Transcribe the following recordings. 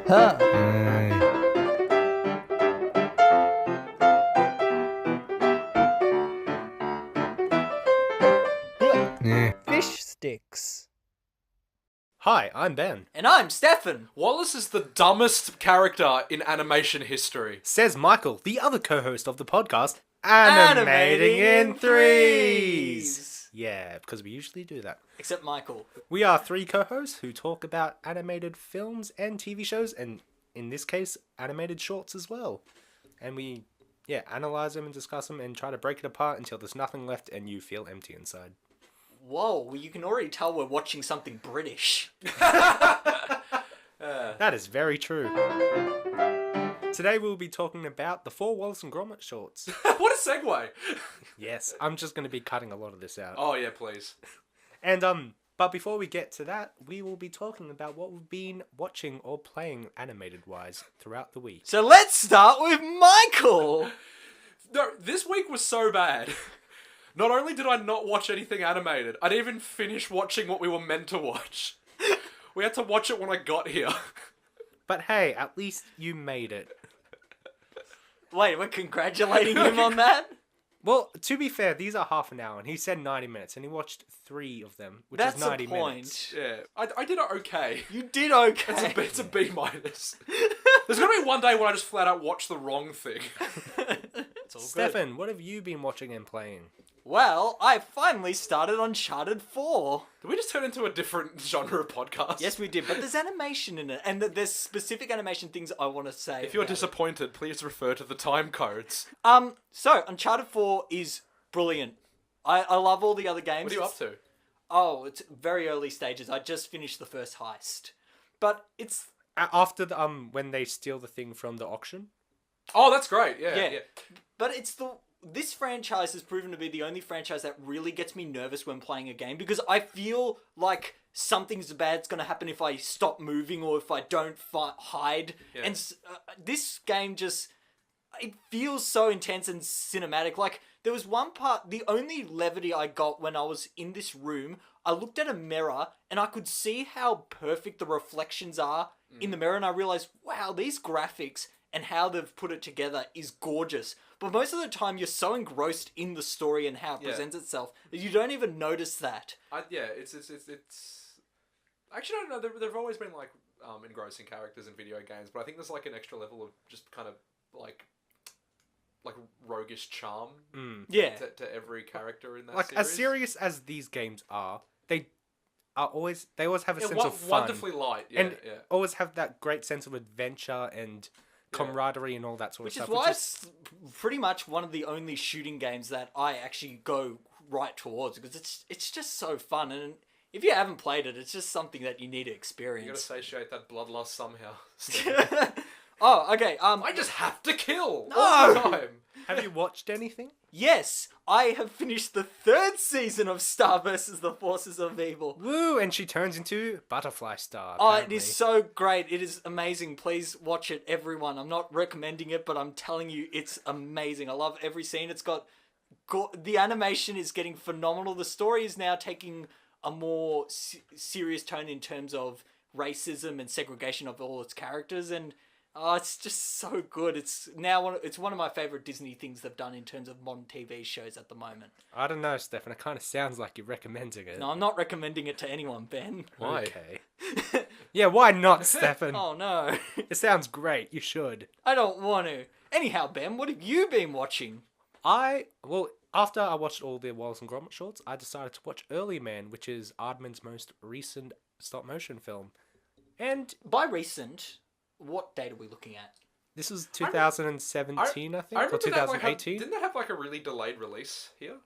Huh. Yeah. Fish sticks. Hi, I'm Ben. And I'm Stefan. Wallace is the dumbest character in animation history. Says Michael, the other co-host of the podcast, Animating in threes. Yeah, because we usually do that. Except Michael. We are three co-hosts who talk about animated films and TV shows, and in this case, animated shorts as well. And we, analyze them and discuss them and try to break it apart until there's nothing left and you feel empty inside. Whoa, you can already tell we're watching something British. That is very true. Today we'll be talking about the 4 Wallace and Gromit shorts. What a segue! Yes, I'm just going to be cutting a lot of this out. Oh yeah, please. And but before we get to that, we will be talking about what we've been watching or playing animated-wise throughout the week. So let's start with Michael. No, this week was so bad. Not only did I not watch anything animated, I didn't even finish watching what we were meant to watch. We had to watch it when I got here. But hey, at least you made it. Wait, we're congratulating him on that? Well, to be fair, these are half an hour, and he said 90 minutes, and he watched 3 of them, which That's is 90 the point. minutes. Yeah, I did it okay. You did okay. It's a B minus. There's gonna be one day when I just flat out watch the wrong thing. It's all good. Stefan, what have you been watching and playing? Well, I finally started Uncharted 4. Did we just turn into a different genre of podcast? Yes, we did, but there's animation in it, and there's specific animation things I want to say. If you're about it. disappointed, please refer to the time codes. So Uncharted 4 is brilliant. I love all the other games. What are you up to? Oh, it's very early stages. I just finished the first heist. But it's... After the, when they steal the thing from the auction? Oh, that's great. Yeah. But it's this franchise has proven to be the only franchise that really gets me nervous when playing a game, because I feel like something's bad's going to happen if I stop moving or if I don't hide. Yeah. And this game just... It feels so intense and cinematic. Like, there was one part, the only levity I got when I was in this room, I looked at a mirror and I could see how perfect the reflections are in the mirror, and I realized, wow, these graphics and how they've put it together is gorgeous. But most of the time, you're so engrossed in the story and how it presents itself that you don't even notice that. It's. Actually, I don't know. There've always been like engrossing characters in video games, but I think there's like an extra level of just kind of like roguish charm. Yeah. To every character in that Like, series. as serious as these games are, they always have a sense of fun. Wonderfully light. Yeah, and always have that great sense of adventure and camaraderie and all that sort of Which is stuff. why it's pretty much one of the only shooting games that I actually go right towards, because it's just so fun, and if you haven't played it, it's just something that you need to You gotta experience. satiate that bloodlust somehow. Oh, okay. I just have to kill No! all the time. Have you watched anything? Yes, I have finished the 3rd season of Star vs. the Forces of Evil. Woo! And she turns into Butterfly Star. Oh, it apparently. is so great. It is amazing. Please watch it, everyone. I'm not recommending it, but I'm telling you, it's amazing. I love every scene. It's got... The animation is getting phenomenal. The story is now taking a more serious tone in terms of racism and segregation of all its characters, and it's just so good. It's one of my favorite Disney things they've done in terms of modern TV shows at the moment. I don't know, Stefan. It kind of sounds like you're recommending it. No, I'm not recommending it to anyone, Ben. Why? Okay. Yeah, why not, Stefan? Oh no, It sounds great. You should. I don't want to. Anyhow, Ben, what have you been watching? After I watched all the Wallace and Gromit shorts, I decided to watch Aardman, which is Aardman's most recent stop-motion film. And By recent, what date are we looking at? this was 2017, I think, or remember 2018. Didn't that have like a really delayed release here?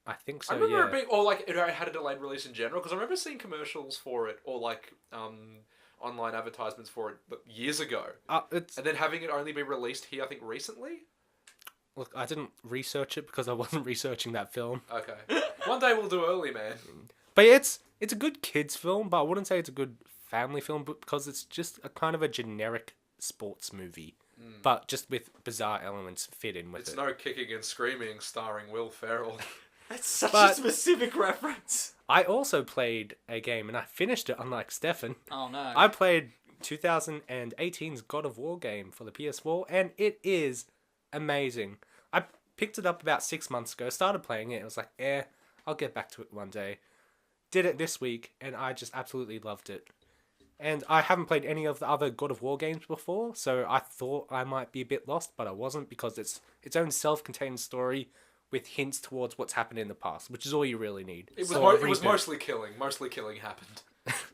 I think so, I remember yeah. it being, or like it had a delayed release in general, because I remember seeing commercials for it, or like online advertisements for it years ago, and then having it only be released here, I think recently. Look, I didn't research it because I wasn't researching that film. Okay, one day we'll do early, man. But it's a good kids film, but I wouldn't say it's a good family film because it's just a kind of a generic sports movie, but just with bizarre elements fit in with It's it. no kicking and screaming starring Will Ferrell. That's such But- a specific reference. I also played a game and I finished it, unlike Stefan. Oh no. I played 2018's God of War game for the PS4, and it is amazing. I picked it up about 6 months ago, started playing it, and was like, I'll get back to it one day. Did it this week, and I just absolutely loved it. And I haven't played any of the other God of War games before, so I thought I might be a bit lost, but I wasn't, because it's its own self-contained story with hints towards what's happened in the past, which is all you really need. It was mostly killing. Mostly killing happened.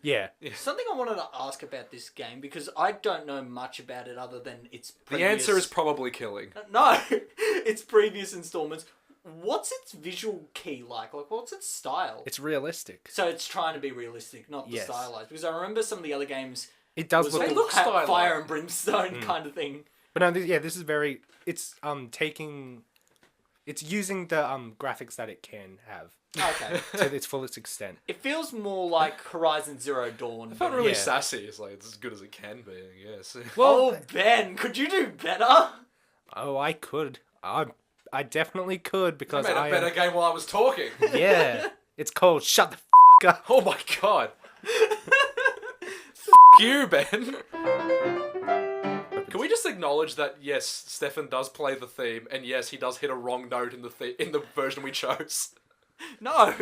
Yeah. Something I wanted to ask about this game, because I don't know much about it other than its previous... The answer is probably killing. No! Its previous installments. What's its visual key like? Like, what's its style? It's realistic. So it's trying to be realistic, not the stylized. Because I remember some of the other games... It does look... They look stylized. Fire and brimstone kind of thing. But no, this is very... It's taking... It's using the graphics that it can have. Okay. To its fullest extent. It feels more like Horizon Zero Dawn. I felt really sassy. It's like, it's as good as it can be, I guess. Well, Ben, could you do better? Oh, I could. I definitely could, because I made a better game while I was talking. Yeah. It's called Shut the F*** Up. Oh my god. F*** you, Ben. Can we just acknowledge that, yes, Stefan does play the theme, and yes, he does hit a wrong note in the version we chose? No.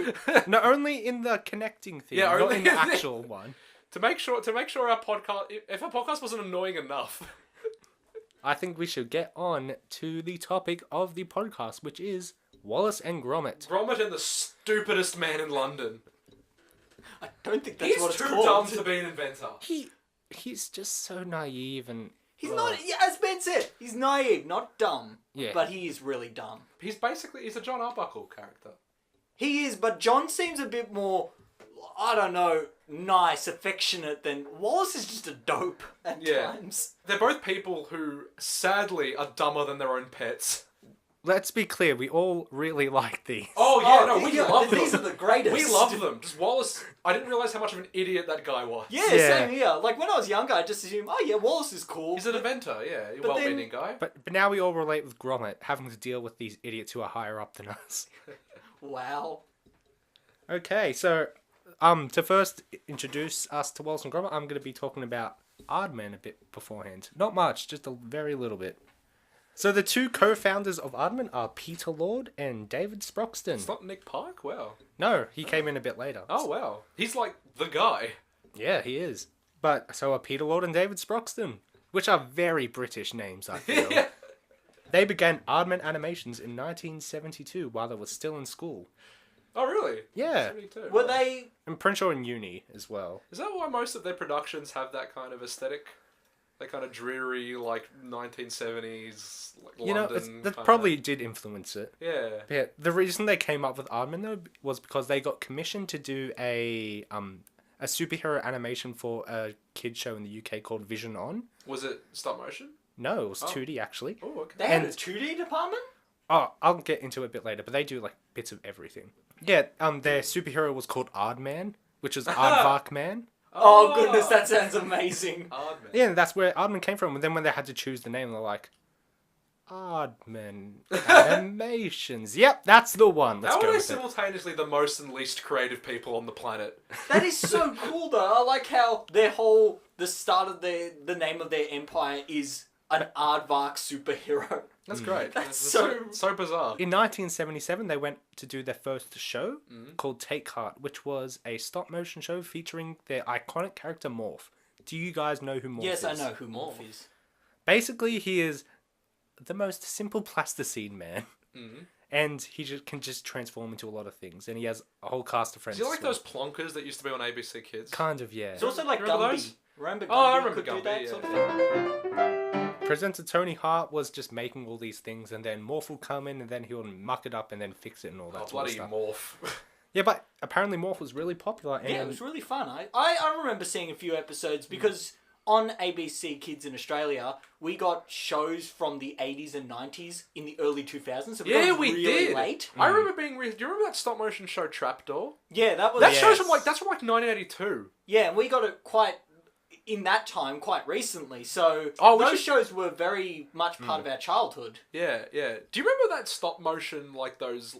No, only in the connecting theme, not in the actual one. To make sure our podcast, if our podcast wasn't annoying enough. I think we should get on to the topic of the podcast, which is Wallace and Gromit. Gromit and the stupidest man in London. I don't think that's what it's called. He's too dumb to be an inventor. He's just so naive and... He's not, as Ben said, he's naive, not dumb. Yeah. But he is really dumb. He's a John Arbuckle character. He is, but John seems a bit more, I don't know, nice, affectionate than... Wallace is just a dope at times. They're both people who, sadly, are dumber than their own pets. Let's be clear, we all really like these. Oh, yeah, no, we love them. These are the greatest. We love them. Just Wallace, I didn't realise how much of an idiot that guy was. Yeah, same here. Like, when I was younger, I just assumed, oh yeah, Wallace is cool. He's an inventor, yeah. A well-meaning guy. But now we all relate with Gromit, having to deal with these idiots who are higher up than us. Wow. Okay, so to first introduce us to Wallace and Gromit, I'm going to be talking about Aardman a bit beforehand. Not much, just a very little bit. So the two co-founders of Aardman are Peter Lord and David Sproxton. It's not Nick Park? Wow. No, he came in a bit later. Oh, wow. He's like the guy. Yeah, he is. But so are Peter Lord and David Sproxton, which are very British names, I feel. Yeah. They began Aardman Animations in 1972 while they were still in school. Oh, really? Yeah. 72. Were they... I'm pretty sure in uni as well. Is that why most of their productions have that kind of aesthetic? That kind of dreary, like, 1970s, like, London... that probably did influence it. Yeah. Yeah. The reason they came up with Aardman, though, was because they got commissioned to do a superhero animation for a kids show in the UK called Vision On. Was it stop motion? No, it was 2D, actually. Oh, okay. They had a 2D department? Oh, I'll get into it a bit later, but they do, like, bits of everything. Yeah, their superhero was called Aardman, which is Aardvark Man. Oh, goodness, that sounds amazing. Aardman. Yeah, and that's where Aardman came from. And then when they had to choose the name, they're like, Aardman Animations. Yep, that's the one. Let's How go are they with it. simultaneously the most and least creative people on the planet? That is so cool, though. I like how the start of the name of their empire is an Aardvark superhero. That's great. That's so bizarre. In 1977, they went to do their first show called Take Heart, which was a stop-motion show featuring their iconic character Morph. Do you guys know who Morph is? Yes, I know who Morph is. Basically, he is the most simple plasticine man. And he can just transform into a lot of things. And he has a whole cast of friends. Is he like those plonkers that used to be on ABC Kids? Kind of, yeah. It's also like Remember Gumby. those? Remember Gumby? Oh, I remember could do Gumby, that yeah. sort of thing? Presenter Tony Hart was just making all these things, and then Morph will come in, and then he'll muck it up, and then fix it and all that sort of Bloody stuff. Morph. Yeah, but apparently Morph was really popular. And Yeah, it was really fun. I remember seeing a few episodes because on ABC Kids in Australia, we got shows from the 80s and 90s in the early 2000s. So we got really did. late. I remember being... Do you remember that stop motion show Trapdoor? Yeah, that was... That show's from like 1982. Yeah, and we got it quite... in that time, quite recently. So those shows were very much part of our childhood. Yeah, yeah. Do you remember that stop motion, like those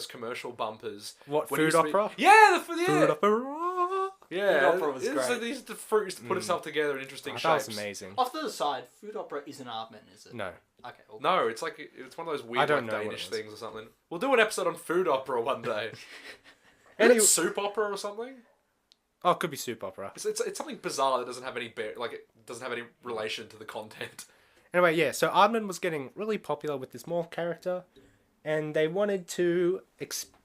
commercial bumpers? What, when it Food used to be- Opera? Yeah, Food Opera! Yeah, Food opera was it's great. like these the fruits to put itself together in interesting That shapes. was amazing. Off to the side, food opera isn't Aardman, is it? No. Okay. Well, No, it's like it's one of those I weird don't like, know what Danish it was. things or something. We'll do an episode on food opera one day. Anyway- It's soup opera or something. Oh, it could be soap opera. It's something bizarre that doesn't have any it doesn't have any relation to the content. Anyway, yeah, so Aardman was getting really popular with this morph character, and they wanted to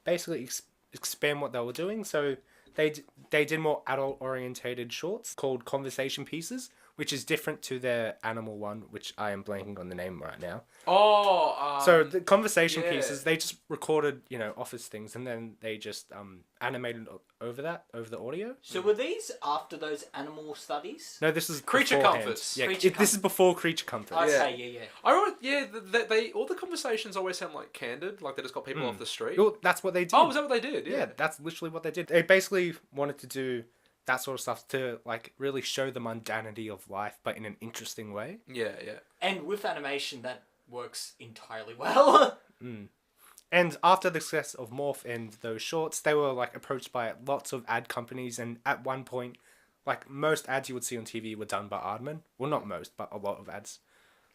basically expand what they were doing, so they did more adult-orientated shorts called conversation pieces, which is different to their animal one, which I am blanking on the name right now. Oh, So the conversation yeah. pieces, they just recorded, office things, and then they just animated over the audio. So were these after those animal studies? No, this is Creature beforehand. Comforts. Yeah, Creature this is before Creature Comforts. Okay, yeah. I wrote, they all the conversations always sound like candid, like they just got people off the street. Well, that's what they did. Oh, was that what they did? Yeah, that's literally what they did. They basically wanted to do that sort of stuff to really show the mundanity of life, but in an interesting way. Yeah. And with animation, that works entirely well. And after the success of Morph and those shorts, they were approached by lots of ad companies, and at one point, most ads you would see on TV were done by Aardman. Well, not most, but a lot of ads.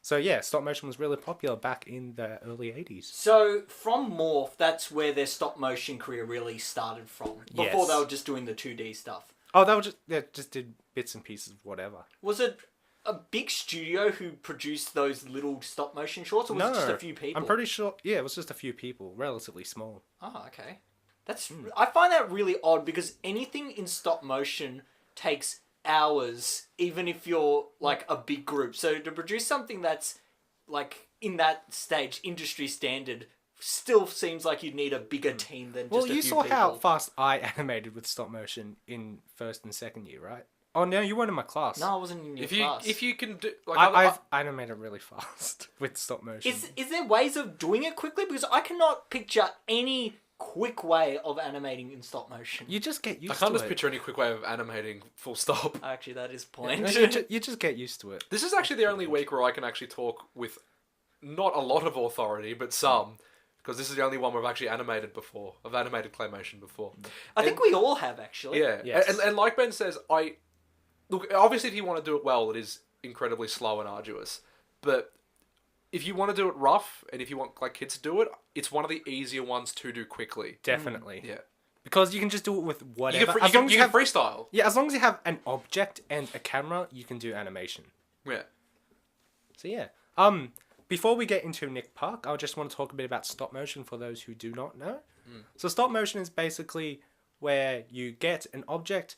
So yeah, stop motion was really popular back in the early 80s. So from Morph, that's where their stop motion career really started from. Before Yes. they were just doing the 2D stuff. Oh, they just did bits and pieces of whatever. Was it a big studio who produced those little stop motion shorts, or was it just a few people? I'm pretty sure. Yeah, it was just a few people, relatively small. Oh, okay. That's I find that really odd because anything in stop motion takes hours, even if you're a big group. So to produce something that's in that stage, industry standard, still seems like you'd need a bigger team than just Well, a you few saw people. how fast I animated with stop motion in first and second year, right? Oh no, you weren't in my class. No, I wasn't in your If class. you can do I've animated really fast with stop motion. Is there ways of doing it quickly? Because I cannot picture any quick way of animating in stop motion. You just get used I to can't it. just picture any quick way of animating full stop. Actually, that is point. No, you just get used to it. This is actually the only week where I can actually talk with not a lot of authority, but some, because this is the only one we've actually animated before. I've animated claymation before. I think we all have, actually. Yeah, Yes. and like Ben says, look, obviously if you want to do it well, it is incredibly slow and arduous. But if you want to do it rough, and if you want kids to do it, it's one of the easier ones to do quickly. Definitely. Yeah. Because you can just do it with whatever. You can freestyle. Yeah, as long as you have an object and a camera, you can do animation. Yeah. So yeah. Before we get into Nick Park, I just want to talk a bit about stop motion for those who do not know. So stop motion is basically where you get an object,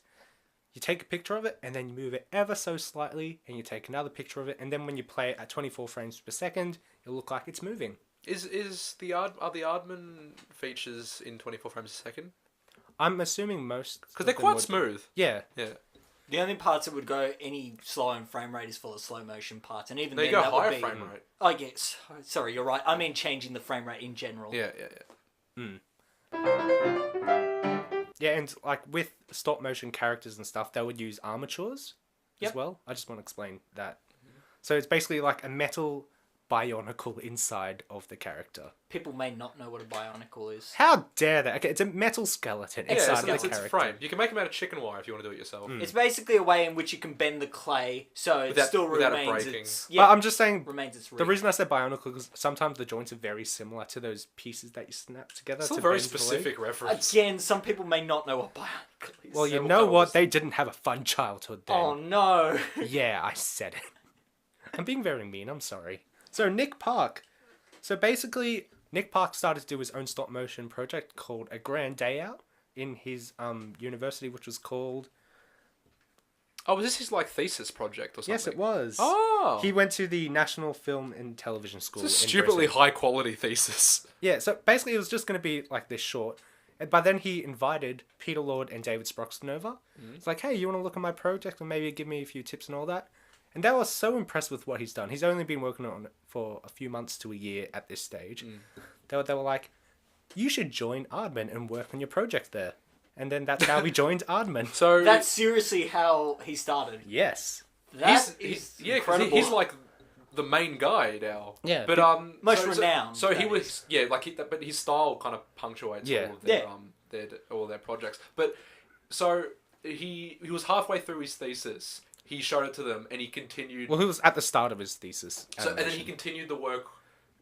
you take a picture of it, and then you move it ever so slightly, and you take another picture of it, and then when you play it at 24 frames per second, it'll look like it's moving. Are the Aardman features in 24 frames a second? I'm assuming most... Because they're quite smooth. Yeah. Yeah. The only parts that would go any slower in frame rate is for the slow motion parts, and even They then go that higher would be. frame rate. Oh yes, sorry, you're right. I mean changing the frame rate in general. Yeah. Yeah, and with stop motion characters and stuff, they would use armatures as well. I just want to explain that. So it's basically a metal bionicle inside of the character. People may not know what a bionicle is. How dare they? Okay, it's a metal skeleton inside Yeah, of the it's character. frame. You can make them out of chicken wire if you want to do it yourself. It's basically a way in which you can bend the clay so it still without it remains breaking. its But I'm just saying, remains its the rig. reason I said bionicle is sometimes the joints are very similar to those pieces that you snap together. It's a to very bend the leg. specific reference. Again, some people may not know what bionicle is. Well, you Several know what? colours. They didn't have a fun childhood then. Oh no. Yeah, I said it. I'm being very mean, I'm sorry. So, Nick Park. So, basically, Nick Park started to do his own stop motion project called A Grand Day Out in his university, which was called... Oh, was this his thesis project or something? Yes, it was. Oh! He went to the National Film and Television School. It's a in stupidly Britain. high quality thesis. Yeah, so basically it was just going to be this short. But then he invited Peter Lord and David Sproxton over. It's like, hey, you want to look at my project and maybe give me a few tips and all that? And they were so impressed with what he's done. He's only been working on it for a few months to a year at this stage. They were like, you should join Aardman and work on your project there. And then that's how we joined Aardman. So That's seriously how he started. Yes. That he's is yeah, 'cause incredible. he's the main guy now. Yeah, but Most so, renowned, So he that was but his style kind of punctuates Yeah. all of their all their projects. But so he was halfway through his thesis. He showed it to them, and he continued. Well, he was at the start of his thesis. And then he continued the work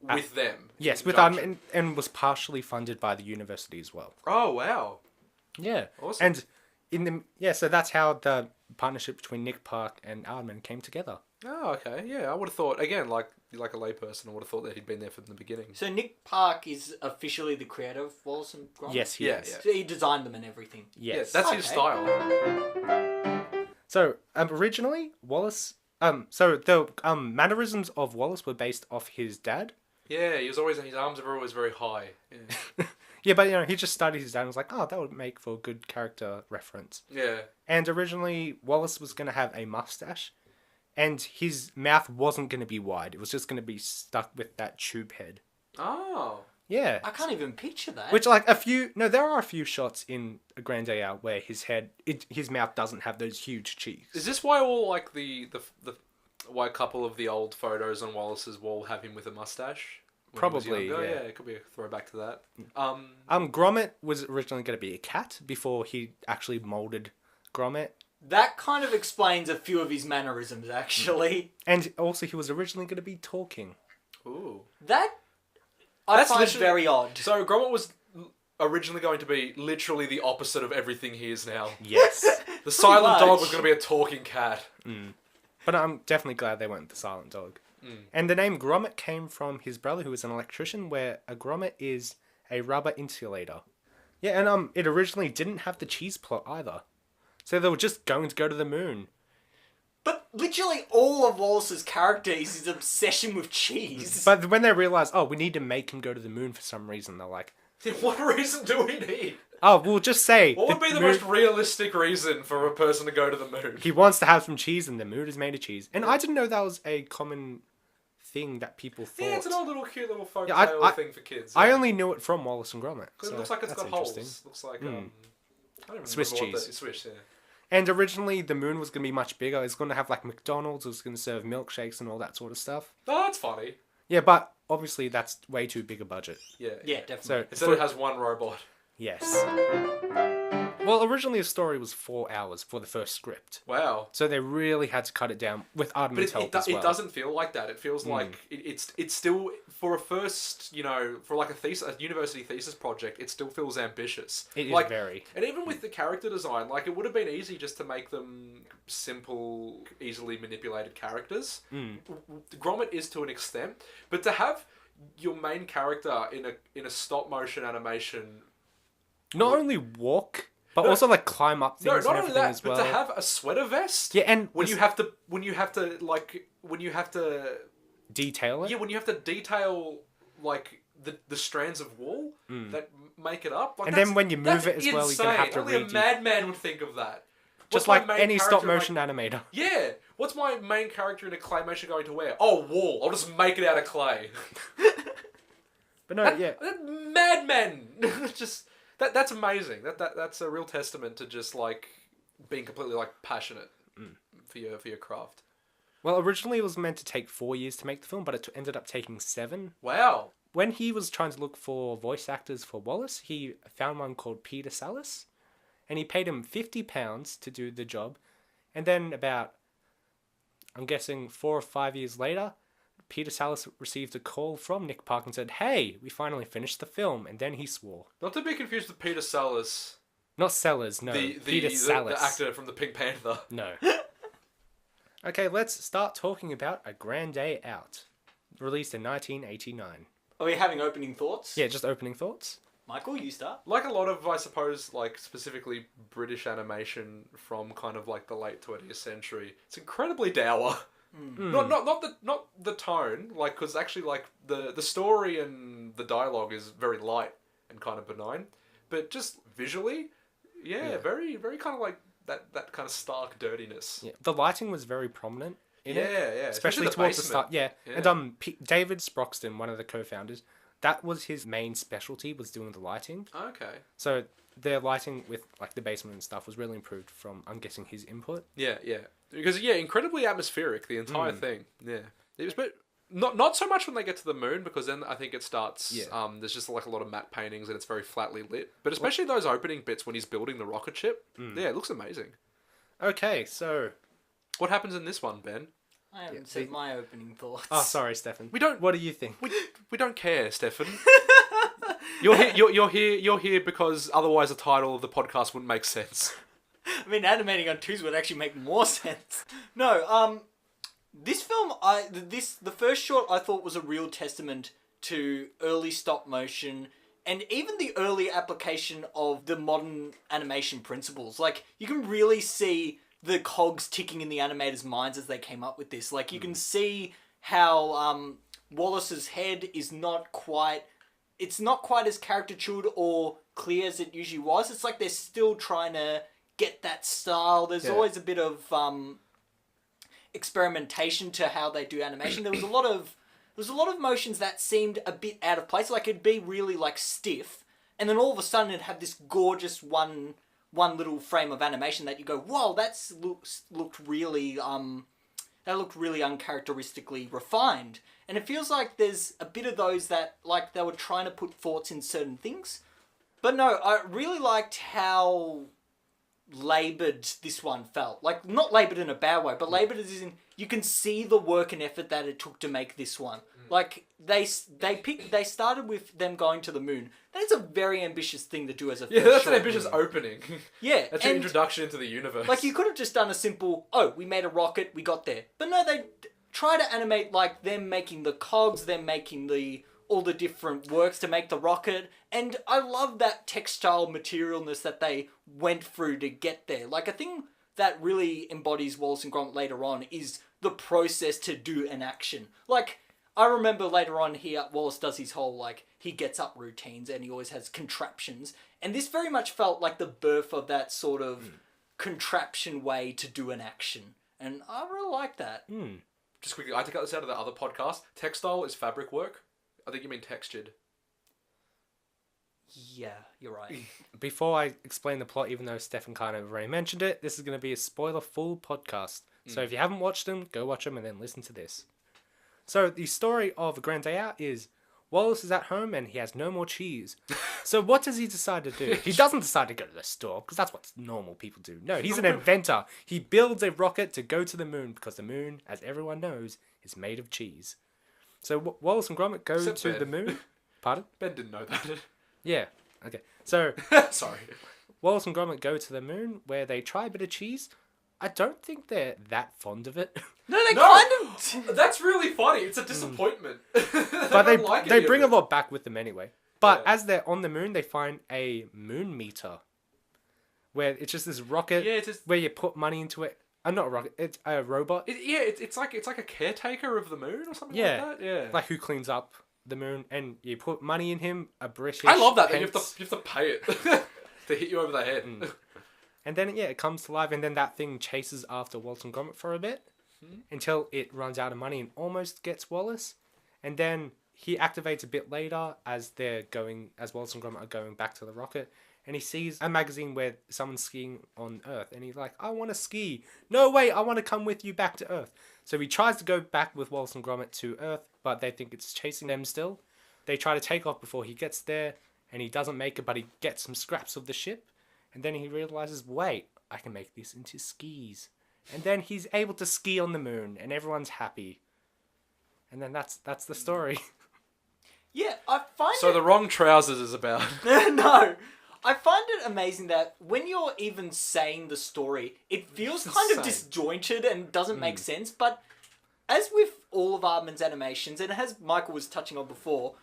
with them. Yes, with and was partially funded by the university as well. Oh wow! Yeah, Awesome. And so that's how the partnership between Nick Park and Aardman came together. Oh, okay. Yeah, I would have thought again, like a layperson, I would have thought that he'd been there from the beginning. So Nick Park is officially the creator of Wallace and Gromit? Yes, he is. So he designed them and everything. Yes, Yeah, that's his style. So originally Wallace, the mannerisms of Wallace were based off his dad. Yeah, his arms were always very high. Yeah. Yeah, but he just studied his dad and was like, oh, that would make for a good character reference. Yeah. And originally Wallace was going to have a mustache, and his mouth wasn't going to be wide. It was just going to be stuck with that tube head. Oh. Yeah. I can't even picture that. Which, there are a few shots in A Grand Day Out where his mouth doesn't have those huge cheeks. Is this why all like why a couple of the old photos on Wallace's wall have him with a mustache? Probably, yeah. Yeah, it could be a throwback to that. Gromit was originally going to be a cat before he actually molded Gromit. That kind of explains a few of his mannerisms, actually. And also, he was originally going to be talking. Ooh. That's find literally very odd. So Gromit was originally going to be literally the opposite of everything he is now. Yes. The silent much. dog was going to be a talking cat. But I'm definitely glad they went with the silent dog. And the name Gromit came from his brother, who was an electrician, where a grommet is a rubber insulator. Yeah, and it originally didn't have the cheese plot either. So they were just going to go to the moon. But literally all of Wallace's character is his obsession with cheese. But when they realised, we need to make him go to the moon for some reason, they're like, What reason do we need? oh, we'll just say... What would be the most realistic reason for a person to go to the moon? He wants to have some cheese, and the moon is made of cheese. And I didn't know that was a common thing that people thought. Yeah, it's an old cute little folk Yeah, tale thing for kids. I only knew it from Wallace and Gromit. Because So it looks like it's that's got holes. interesting. Looks like I don't even Swiss remember what cheese. Swiss, yeah. And originally, the moon was going to be much bigger. It's going to have, like, McDonald's. It was going to serve milkshakes and all that sort of stuff. Oh, that's funny. Yeah, but obviously, that's way too big a budget. Yeah. Yeah, definitely. So Instead, it has one robot. Yes. Well, originally, the story was 4 hours for the first script. Wow. So they really had to cut it down with Aardman's help as well. It doesn't feel like that. It feels like it's still, for a first, for like a university thesis project, it still feels ambitious. It is like, very. And even with the character design, like, it would have been easy just to make them simple, easily manipulated characters. Gromit is to an extent, but to have your main character in a stop motion animation, Not only walk, but also like climb up things. not and only everything that, as well. but to have a sweater vest. Yeah, and when you have to detail it. Yeah, when you have to detail like the strands of wool that make it up. Like, and then when you move it as well, you're gonna have to Only a madman would think of that. Just What's like my main any character stop motion animator. Yeah. What's my main character in a claymation going to wear? Oh, wool. I'll just make it out of clay. But no, yeah. Madmen. Just that's amazing. That's a real testament to just like being completely like passionate for your craft. Well, originally it was meant to take 4 years to make the film, but it ended up taking 7. Wow. When he was trying to look for voice actors for Wallace, he found one called Peter Sallis, and he paid him £50 to do the job. And then about, I'm guessing 4 or 5 years later, Peter Sallis received a call from Nick Park and said, "Hey, we finally finished the film." And then he swore. Not to be confused with Peter Sallis. Not Sellers, no. Peter Sallis. The actor from the Pink Panther. No. Okay, let's start talking about A Grand Day Out, released in 1989. Are we having opening thoughts? Yeah, just opening thoughts. Michael, you start. Like a lot of, I suppose, like specifically British animation from kind of like the late 20th century, it's incredibly dour. Not the tone, like, because actually like the story and the dialogue is very light and kind of benign, but just visually, very very kind of like that kind of stark dirtiness. Yeah, the lighting was very prominent in it. Yeah, especially the towards the basement. start. Yeah, Yeah. and David Sproxton, one of the co-founders, that was his main specialty, was doing the lighting. Okay. So their lighting with like the basement and stuff was really improved from, I'm guessing, his input. Yeah. Because incredibly atmospheric, the entire thing. Yeah. It was, but Not so much when they get to the moon, because then I think it starts. Yeah. There's just like a lot of matte paintings and it's very flatly lit. But especially those opening bits when he's building the rocket ship. Yeah, it looks amazing. Okay, so What happens in this one, Ben? I haven't said my opening thoughts. oh, sorry, Stefan. We don't. What do you think? We don't care, Stefan. You're here because otherwise the title of the podcast wouldn't make sense. I mean, animating on twos would actually make more sense. No, this film, the first short I thought was a real testament to early stop motion and even the early application of the modern animation principles. Like, you can really see the cogs ticking in the animators' minds as they came up with this. Like, you can see how Wallace's head is not quite... It's not quite as caricatured or clear as it usually was. It's like they're still trying to get that style. There's always a bit of experimentation to how they do animation. There was a lot of motions that seemed a bit out of place. Like, it'd be really like stiff, and then all of a sudden it'd have this gorgeous one little frame of animation that you go, whoa, looked really uncharacteristically refined. And it feels like there's a bit of those that, like, they were trying to put thoughts in certain things. But no, I really liked how laboured this one felt. Like, not laboured in a bad way, but laboured as in, you can see the work and effort that it took to make this one. Like, they started with them going to the moon. That's a very ambitious thing to do as a first Yeah, that's short. an ambitious opening. Yeah. That's your and, introduction into the universe. like, you could have just done a simple, oh, we made a rocket, we got there. But no, they try to animate, like, them making the cogs, them making all the different works to make the rocket. And I love that textile materialness that they went through to get there. Like, a thing that really embodies Wallace and Gromit later on is the process to do an action. Like, I remember later on here, Wallace does his whole, like, he gets up routines and he always has contraptions. And this very much felt like the birth of that sort of contraption way to do an action. And I really like that. Just quickly, I had to cut this out of the other podcast. Textile is fabric work. I think you mean textured. Yeah, you're right. Before I explain the plot, even though Stefan kind of already mentioned it, this is going to be a spoiler-full podcast. So if you haven't watched them, go watch them and then listen to this. So the story of A Grand Day Out is Wallace is at home and he has no more cheese. So what does he decide to do? He doesn't decide to go to the store, because that's what normal people do. No, he's an inventor. He builds a rocket to go to the moon, because the moon, as everyone knows, is made of cheese. So Wallace and Gromit go Except to Ben. the moon. Pardon? Ben didn't know that. Yeah. Okay. So Sorry. Wallace and Gromit go to the moon, where they try a bit of cheese. I don't think they're that fond of it. No, they No! kind of... That's really funny. It's a disappointment. But they don't like they any bring of a it. lot back with them anyway. But Yeah. as they're on the moon, they find a moon meter, where it's just this rocket Yeah, it's just... where you put money into it. Not a rocket. It's a robot. It's like a caretaker of the moon or something Yeah. like that. Yeah. Like, who cleans up the moon, and you put money in him, a British I love that. You pence, have to pay it to hit you over the head. and then it comes to life, and then that thing chases after Wallace and Gromit for a bit until it runs out of money and almost gets Wallace, and then he activates a bit later as Wallace and Gromit are going back to the rocket, and he sees a magazine where someone's skiing on Earth, and he's like, I want to ski. No way, I want to come with you back to Earth. So he tries to go back with Wallace and Gromit to Earth, but they think it's chasing them still. They try to take off before he gets there, and he doesn't make it, but he gets some scraps of the ship, and then he realizes, wait, I can make this into skis. And then he's able to ski on the moon, and everyone's happy. And then that's the story. Yeah, I find So the wrong trousers is about. No. I find it amazing that when you're even saying the story, it feels It's kind of insane. disjointed and doesn't make sense. But as with all of Aardman's animations, and as Michael was touching on before,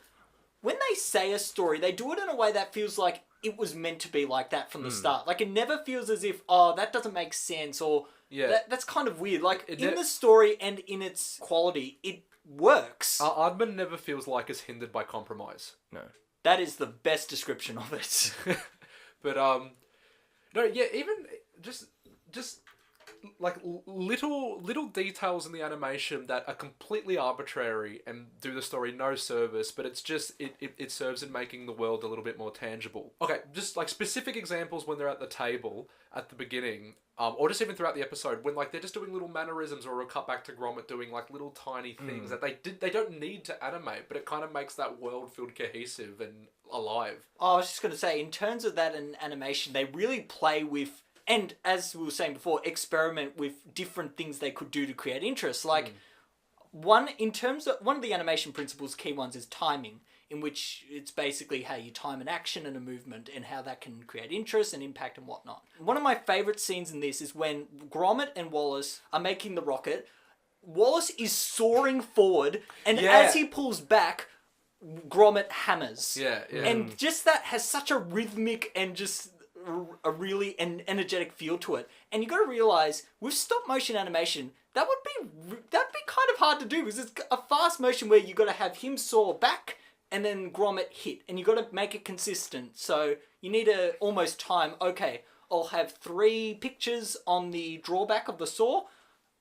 when they say a story, they do it in a way that feels like it was meant to be like that from the start. Like, it never feels as if, oh, that doesn't make sense, or that's kind of weird. Like, in the story and in its quality, it works. Aardman never feels like it's hindered by compromise. No. That is the best description of it. But no, yeah, even just like little details in the animation that are completely arbitrary and do the story no service, but it's just it serves in making the world a little bit more tangible. Okay, just like specific examples when they're at the table at the beginning, or just even throughout the episode when like they're just doing little mannerisms, or a cut back to Gromit doing like little tiny things that they don't need to animate, but it kind of makes that world feel cohesive and alive. Oh, I was just going to say, in terms of that and animation, they really play with, and as we were saying before, experiment with different things they could do to create interest. Like, one of the animation principles, key ones, is timing, in which it's basically how you time an action and a movement and how that can create interest and impact and whatnot. One of my favourite scenes in this is when Gromit and Wallace are making the rocket. Wallace is soaring forward, and as he pulls back, Gromit hammers. Yeah. And just that has such a rhythmic and just a really energetic feel to it. And you got to realize with stop motion animation, that'd be kind of hard to do, because it's a fast motion where you got to have him soar back and then Gromit hit, and you got to make it consistent. So you need to almost time. Okay, I'll have 3 pictures on the drawback of the saw,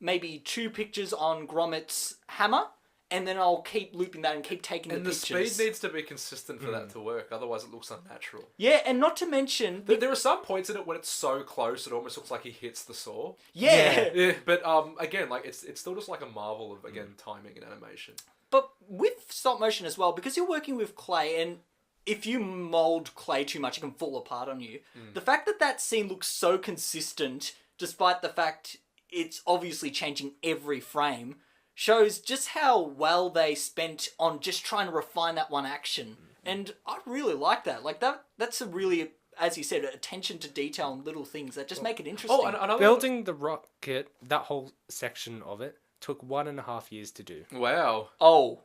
maybe 2 pictures on Gromit's hammer. And then I'll keep looping that and keep taking the pictures. And the speed needs to be consistent for that to work, otherwise it looks unnatural. Yeah, and not to mention... There are some points in it when it's so close it almost looks like he hits the saw. Yeah. But again, like it's still just like a marvel of, again, timing and animation. But with stop motion as well, because you're working with clay, and if you mould clay too much, it can fall apart on you. The fact that scene looks so consistent, despite the fact it's obviously changing every frame, shows just how well they spent on just trying to refine that one action. And I really like that. Like, that's a really, as you said, attention to detail and little things that just make it interesting. Oh, and Building the rocket, that whole section of it, took 1.5 years to do. Wow. Oh.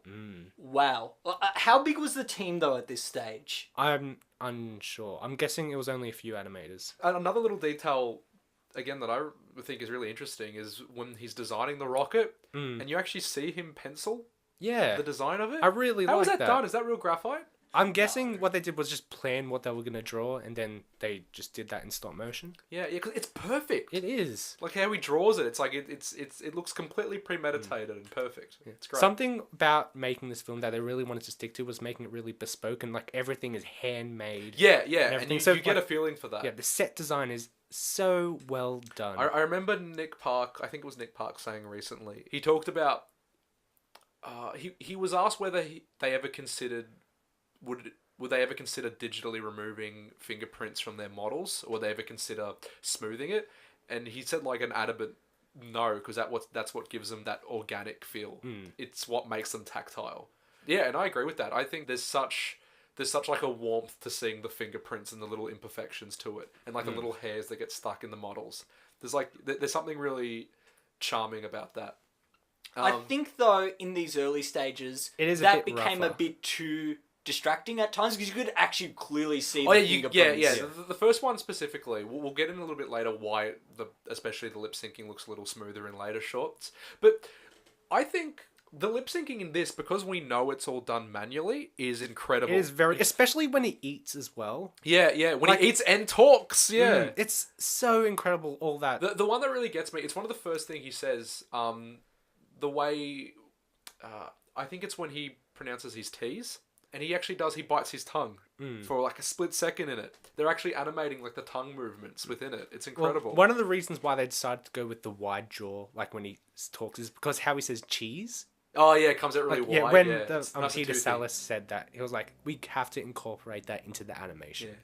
Wow. How big was the team, though, at this stage? I'm unsure. I'm guessing it was only a few animators. Another little detail, again, that I think is really interesting is when he's designing the rocket and you actually see him pencil the design of it. I really like that. How was that done? Is that real graphite? I'm guessing what they did was just plan what they were going to draw, and then they just did that in stop motion. Yeah, because it's perfect. It is. Like how he draws it, it's like it looks completely premeditated and perfect. Yeah, it's great. Something about making this film that they really wanted to stick to was making it really bespoke, and like everything is handmade. Yeah, and you get a feeling for that. Yeah, the set design is so well done. I remember Nick Park, I think it was Nick Park, saying recently, he talked about, he was asked whether they ever considered, would they ever consider digitally removing fingerprints from their models, or would they ever consider smoothing it? And he said like an adamant no, because that's what gives them that organic feel. It's what makes them tactile. Yeah, and I agree with that. I think there's such like a warmth to seeing the fingerprints and the little imperfections to it, and like the little hairs that get stuck in the models. There's something really charming about that. I think, though, in these early stages, that became a bit too distracting at times, because you could actually clearly see the fingerprints. Yeah. The first one specifically, we'll get in a little bit later why especially the lip syncing looks a little smoother in later shots. But I think the lip syncing in this, because we know it's all done manually, is incredible. It is especially when he eats as well. Yeah, when he eats and talks, yeah. It's so incredible, all that. The one that really gets me, it's one of the first things he says, the way, I think it's when he pronounces his T's, and he bites his tongue for like a split second in it. They're actually animating like the tongue movements within it. It's incredible. Well, one of the reasons why they decided to go with the wide jaw, like when he talks, is because how he says cheese. Oh yeah, it comes out really wide. Yeah, when Peter Sallis said that, he was like, we have to incorporate that into the animation. Yeah.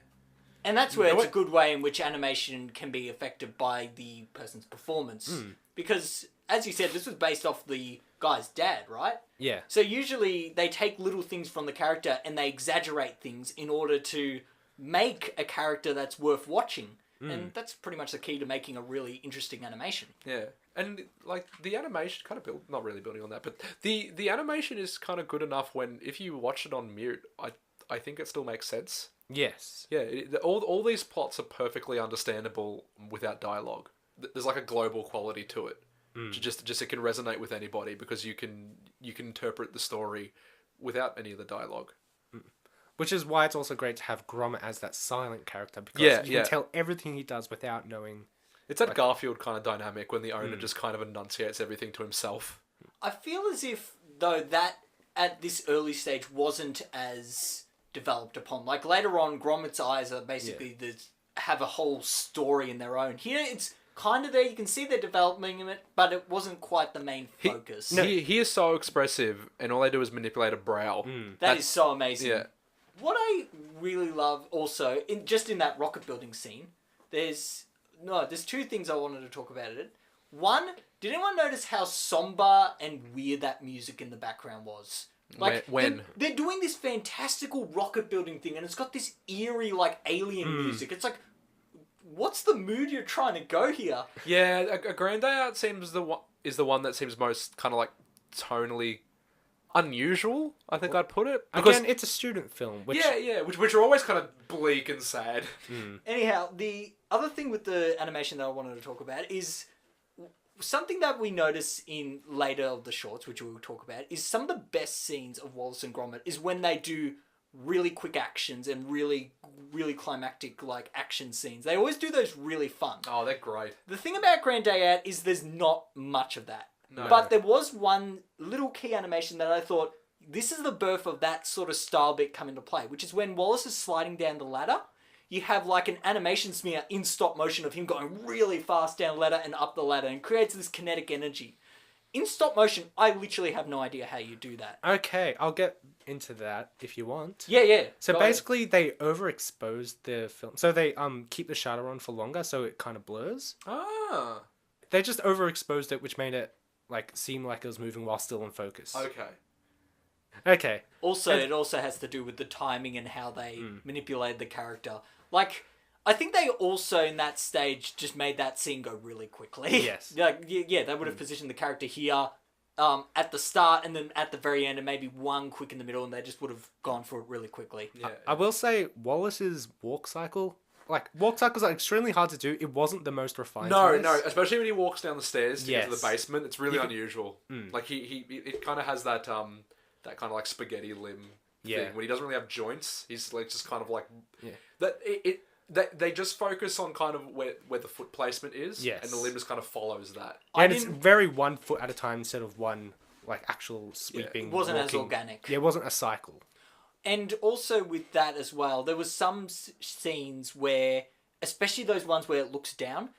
And that's where it's a good way in which animation can be affected by the person's performance. Because, as you said, this was based off the guy's dad, right? Yeah. So usually they take little things from the character and they exaggerate things in order to make a character that's worth watching. And that's pretty much the key to making a really interesting animation. Yeah. And like the animation kind of not really building on that, but the animation is kind of good enough when, if you watch it on mute, I think it still makes sense. Yes. Yeah, all these plots are perfectly understandable without dialogue. There's like a global quality to it. Just it can resonate with anybody, because you can interpret the story without any of the dialogue. Which is why it's also great to have Gromit as that silent character, because you can tell everything he does without knowing It's that Garfield kind of dynamic when the owner just kind of enunciates everything to himself. I feel as if, though, that at this early stage wasn't as developed upon. Like, later on, Gromit's eyes are basically have a whole story in their own. Here, it's kind of there. You can see they're developing it, but it wasn't quite the main focus. He is so expressive, and all they do is manipulate a brow. That is so amazing. Yeah. What I really love also, in that rocket building scene, there's two things I wanted to talk about it. One, did anyone notice how somber and weird that music in the background was? Like, when? They're doing this fantastical rocket building thing, and it's got this eerie, like, alien music. It's like, what's the mood you're trying to go here? Yeah, a Grand Day Out is the one that seems most kind of like tonally unusual, I think I'd put it. Because again, it's a student film. Which are always kind of bleak and sad. Anyhow, the other thing with the animation that I wanted to talk about is something that we notice in later of the shorts, which we will talk about, is some of the best scenes of Wallace and Gromit is when they do really quick actions and really, really climactic, like, action scenes. They always do those really fun. Oh, they're great. The thing about Grand Day Out is there's not much of that. No. But there was one little key animation that I thought, this is the birth of that sort of style bit come into play, which is when Wallace is sliding down the ladder, you have like an animation smear in stop motion of him going really fast down the ladder and up the ladder and creates this kinetic energy. In stop motion, I literally have no idea how you do that. Okay, I'll get into that if you want. Yeah. So basically, they overexpose the film. So they keep the shutter on for longer, so it kind of blurs. Ah. They just overexposed it, which made it like seem like it was moving while still in focus. Okay. Also, it also has to do with the timing and how they manipulated the character. Like, I think they also, in that stage, just made that scene go really quickly. Yes. Like, they would have positioned the character here at the start and then at the very end and maybe one quick in the middle, and they just would have gone for it really quickly. Yeah. I will say, Wallace's walk cycles are extremely hard to do. It wasn't the most refined. No, especially when he walks down the stairs to get to the basement. It's really You unusual. Like, it kind of has that kind of like spaghetti limb thing. When he doesn't really have joints, he's like just kind of like... They just focus on kind of where the foot placement is, and the limb just kind of follows that. And it's very 1 foot at a time instead of one like actual sweeping. It wasn't walking. as organic. Yeah, it wasn't a cycle. And also with that as well, there was some scenes where, especially those ones where it looks down,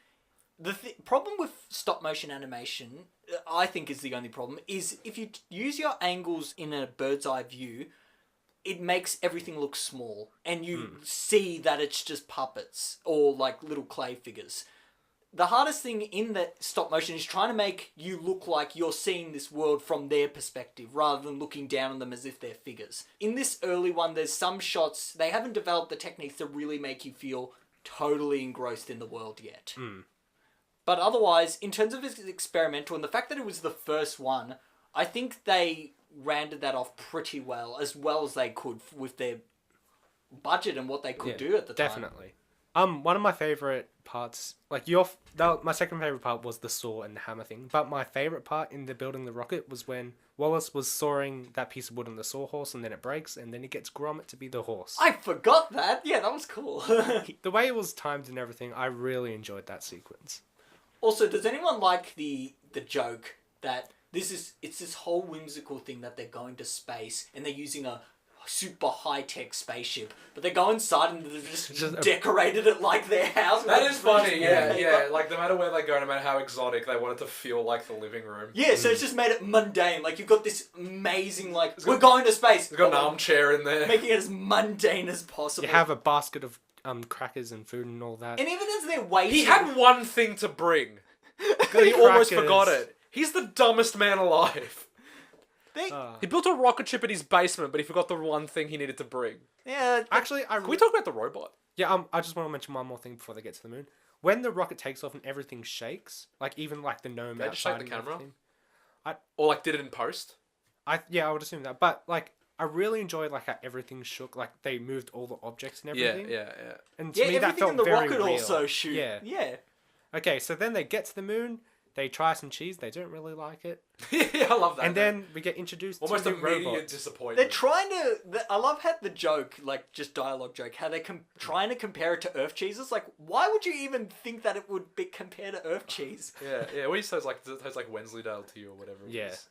the problem with stop motion animation, I think is the only problem, is if you use your angles in a bird's eye view, it makes everything look small, and you see that it's just puppets or like little clay figures. The hardest thing in the stop motion is trying to make you look like you're seeing this world from their perspective rather than looking down on them as if they're figures. In this early one, there's some shots, they haven't developed the techniques to really make you feel totally engrossed in the world yet. But otherwise, in terms of its experimental and the fact that it was the first one, I think they rounded that off pretty well as they could with their budget and what they could do at the time. Definitely. One of my favorite parts, like my second favorite part was the saw and the hammer thing. But my favorite part in the building the rocket was when Wallace was sawing that piece of wood on the sawhorse, and then it breaks, and then he gets Gromit to be the horse. I forgot that. Yeah, that was cool. The way it was timed and everything, I really enjoyed that sequence. Also, does anyone like the joke that it's this whole whimsical thing that they're going to space and they're using a super high-tech spaceship, but they go inside and they've just decorated it like their house. That is funny, yeah. Like, no matter where they go, no matter how exotic, they want it to feel like the living room. Yeah, so it's just made it mundane. Like, you've got this amazing, like, we're going to space. They've got an armchair in there. Making it as mundane as possible. You have a basket of crackers and food and all that. And even as they're waiting... He had one thing to bring. He almost forgot it. He's the dumbest man alive. He built a rocket ship in his basement, but he forgot the one thing he needed to bring. Yeah. Actually, can we talk about the robot? Yeah, I just want to mention one more thing before they get to the moon. When the rocket takes off and everything shakes, like even like the gnome They just shake outside the camera? everything, Or like did it in post? I would assume that. But like I really enjoyed like how everything shook, like they moved all the objects and everything. Yeah. And to me that everything felt in the very rocket real. also shoot. Yeah. Okay, so then they get to the moon. They try some cheese. They don't really like it. Yeah, I love that. And then we get introduced almost to the immediate robot. disappointment. They're trying to. I love how the joke, like just dialogue joke, how they're trying to compare it to Earth cheeses. Like, why would you even think that it would be compared to Earth cheese? Yeah. What he says like Wensleydale to you or whatever. It Yeah. is.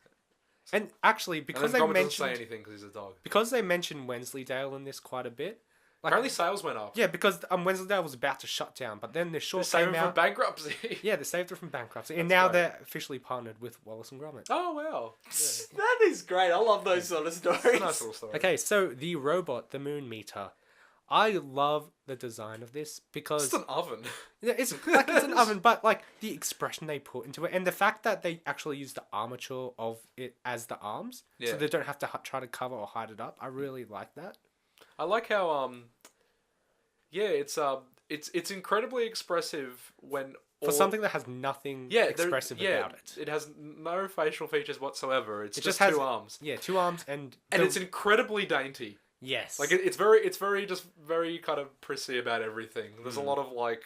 And actually, because And they then Gromit doesn't mentioned say anything because he's a dog. because they mentioned Wensleydale in this quite a bit. Like, Apparently sales went up. yeah, because Wensleydale was about to shut down, but then the They short saved came him from out. bankruptcy. Yeah, they saved it from bankruptcy, and That's now great. they're officially partnered with Wallace and Gromit. Oh wow. Yeah. That is great. I love those sort of stories. It's a nice little story. Okay, so the robot, the Moon Meter. I love the design of this It's because just an oven. yeah, it's like it's an oven, but like the expression they put into it, and the fact that they actually use the armature of it as the arms, Yeah. so they don't have to try to cover or hide it up. I really like that. I like how yeah, it's incredibly expressive when For something that has nothing there- expressive about it. It has no facial features whatsoever. It's It just has two arms. Yeah, two arms and It's incredibly dainty. yes, Like it's very just very kind of prissy about everything. There's a lot of like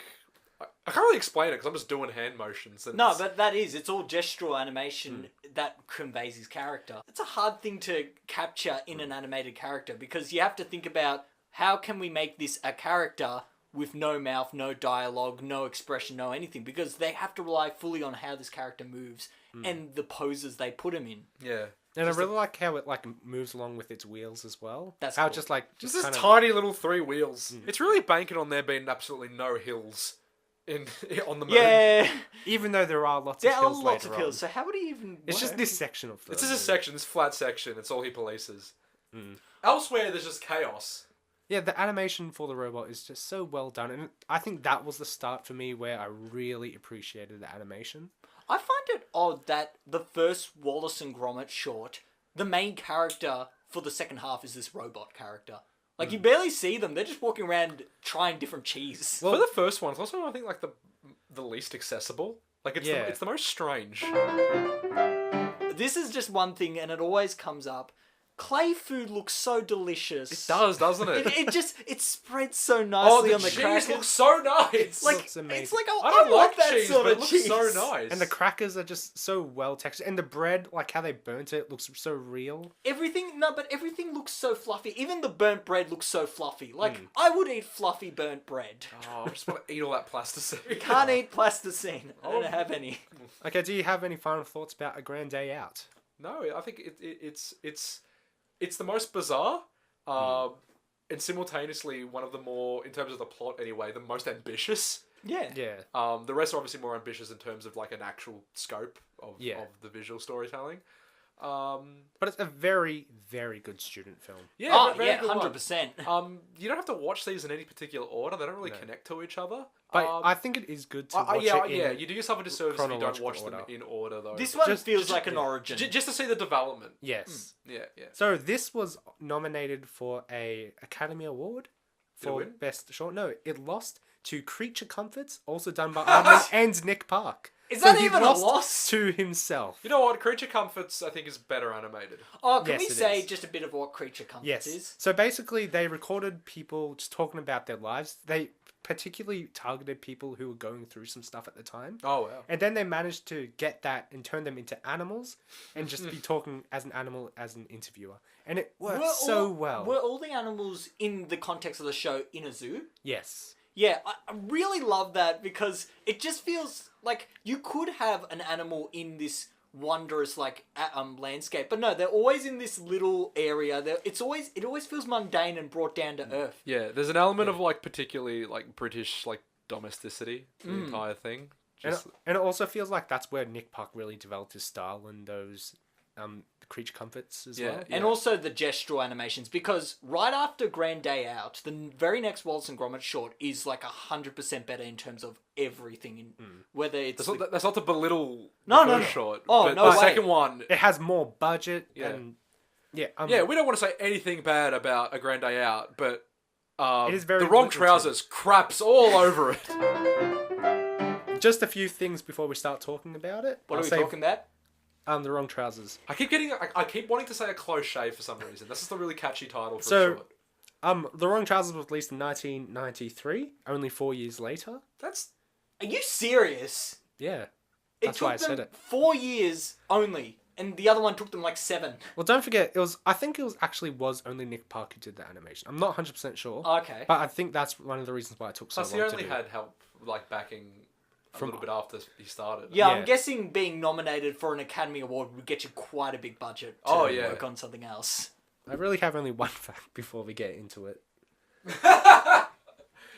I can't really explain it because I'm just doing hand motions. And No, but that is. It's all gestural animation that conveys his character. It's a hard thing to capture in an animated character because you have to think about how can we make this a character with no mouth, no dialogue, no expression, no anything, because they have to rely fully on how this character moves and the poses they put him in. yeah. and I really like how it like moves along with its wheels as well. That's how cool. it just like Just just this kind of tiny little 3 wheels. It's really banking on there being absolutely no hills in on the moon. Yeah, even though there are lots there of are hills lots later of hills. on. So how would he even? It's just work? this section of the It's just a section, this flat section. It's all he polices. Mm. Elsewhere, there's just chaos. Yeah, the animation for the robot is just so well done, and I think that was the start for me where I really appreciated the animation. I find it odd that the first Wallace and Gromit short, the main character for the second half is this robot character. Like, you barely see them. They're just walking around trying different cheese. For the first one, it's also I think like the least accessible. Like it's Yeah. it's the most strange. This is just one thing, and it always comes up. Clay food looks so delicious. It does, doesn't it? It spreads so Oh, nicely the on the cheese crackers. looks so nice. like looks amazing. it's like I don't like that cheese, sort but of it looks cheese. so nice. And the crackers are just so well textured, and the bread, like how they burnt it, looks so real. Everything looks so fluffy. Even the burnt bread looks so fluffy. Like I would eat fluffy burnt bread. Oh, I just want to eat all that plasticine. Can't eat plasticine. I don't have any. Okay, do you have any final thoughts about A Grand Day Out? No, I think it's the most bizarre, and simultaneously one of the more, in terms of the plot anyway, the most ambitious. Yeah. Yeah. The rest are obviously more ambitious in terms of like an actual scope of Yeah. of the visual storytelling. But it's a very, very good student film. Yeah, Oh, very yeah, good one. 100%. You don't have to watch these in any particular order. They don't really No. connect to each other. But I think it is good to watch yeah, it in yeah. You do yourself a disservice if you don't chronological watch them order. in order, though. This one Just- feels just- like an yeah. origin. Just to see the development. Yes. Yeah. So this was nominated for a Academy Award Did it for win? Best Short. No, it lost to Creature Comforts, also done by Aardman and Nick Park. Is So that he even a lost loss? to himself? You know what? Creature Comforts, I think, is better animated. Oh, can Yes, we it say is. just a bit of what Creature Comforts Yes. is? So basically, they recorded people just talking about their lives. They particularly targeted people who were going through some stuff at the time. Oh wow. And then they managed to get that and turn them into animals and just be talking as an animal as an interviewer. And it worked so well. Were all the animals in the context of the show in a zoo? Yes. Yeah, I really love that because it just feels like you could have an animal in this wondrous landscape, but no, they're always in this little area. It always feels mundane and brought down to earth. Yeah, there's an element of like particularly like British like domesticity to the entire thing. And Just it also feels like that's where Nick Park really developed his style and those Creature Comforts as Yeah, well. And also the gestural animations, because right after Grand Day Out, the very next Wallace and Gromit short is like 100% better in terms of everything. Whether it's that's not to belittle No, the no, first no. short. Oh, but no the way. second one. It has more budget Yeah. and we We don't want to say anything bad about A Grand Day Out, but It is very the wrong little trousers craps all over it. just a few things before we start talking about it. what I'll are we say, talking about? The wrong trousers. I keep wanting to say A Close Shave for some reason. That's just a really catchy title for So- a short. The Wrong Trousers was released in 1993, only 4 years later. That's Are you serious? Yeah. That's why I said it. 4 years only, and the other one took them like 7. Well, don't forget, I think it was only Nick Park who did the animation. I'm not 100% sure. Okay. But I think that's one of the reasons why it took so Plus, long he to only do. had help, like, backing a little bit after he started. Yeah, Yeah. I'm guessing being nominated for an Academy Award would get you quite a big budget to work on something else. I really have only one fact before we get into it.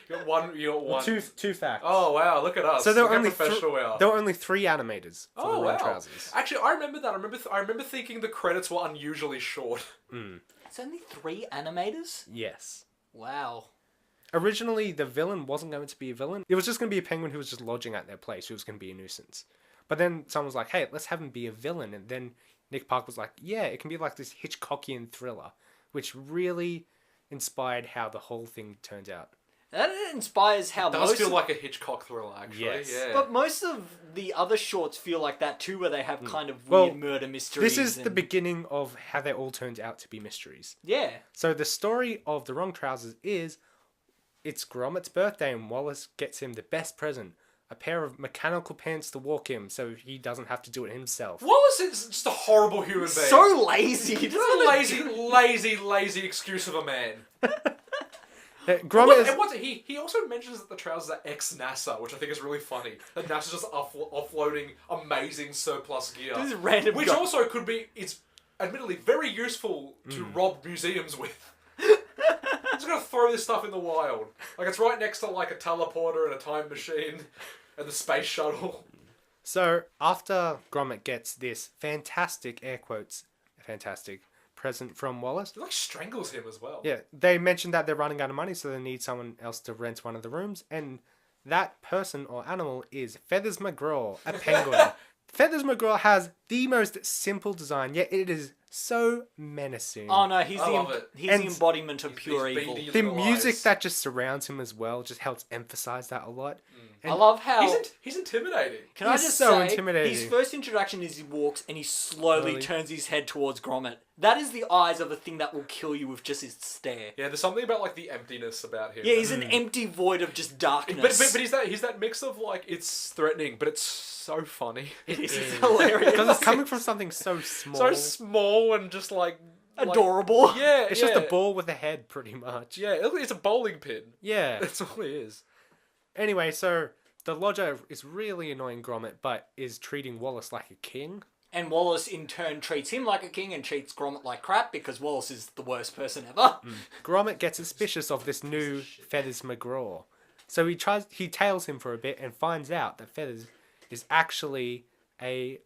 You got one. Two facts. Oh wow! Look at us. So there Look were how only professional we are. there were only 3 animators for the Oh Red wow! Trousers. Actually, I remember that. I remember thinking the credits were unusually short. It's only 3 animators? Yes. Wow. Originally, the villain wasn't going to be a villain. It was just going to be a penguin who was just lodging at their place, who was going to be a nuisance. But then someone was like, hey, let's have him be a villain. And then Nick Park was like, yeah, it can be like this Hitchcockian thriller, which really inspired how the whole thing turned out. That inspires how It does feel like a Hitchcock thriller, actually. Yes. Yeah. But most of the other shorts feel like that too, where they have kind of weird murder mysteries. This is the beginning of how they all turned out to be mysteries. Yeah. So the story of The Wrong Trousers is, it's Gromit's birthday and Wallace gets him the best present. A pair of mechanical pants to walk him so he doesn't have to do it himself. Wallace is just a horrible human being. So lazy. He It's doesn't a lazy excuse of a man. Gromit is... And what's he also mentions that the trousers are ex-NASA, which I think is really funny. That NASA's just offloading amazing surplus gear. This is random Which guy. also could be, it's admittedly very useful to rob museums with. Just gonna throw this stuff in the wild. Like, it's right next to like a teleporter and a time machine and the space shuttle. So, after Gromit gets this fantastic, air quotes, fantastic present from Wallace... It like strangles him as well. Yeah, they mentioned that they're running out of money, so they need someone else to rent one of the rooms, and that person or animal is Feathers McGraw, a penguin. Feathers McGraw has the most simple design, yet it is so menacing. Oh no, he's I love the it. he's And the embodiment of These pure beady evil. The little music eyes. that just surrounds him as well just helps emphasize that a lot. I love how... He's intimidating. Can I He's just so say, intimidating. his first introduction is he walks and he slowly Slowly. turns his head towards Gromit. That is the eyes of a thing that will kill you with just his stare. Yeah, there's something about like the emptiness about him. Yeah, he's an empty void of just darkness. But he's that mix of like, it's threatening, but it's so funny. It is hilarious. Because it's coming from something so small. So small and just like Adorable. yeah, It's just a ball with a head, pretty much. Yeah, it's a bowling pin. Yeah. That's all it is. Anyway, so the lodger is really annoying Gromit, but is treating Wallace like a king. And Wallace in turn treats him like a king and treats Gromit like crap because Wallace is the worst person ever. Gromit gets suspicious of this new Feathers McGraw. So he tails him for a bit and finds out that Feathers is actually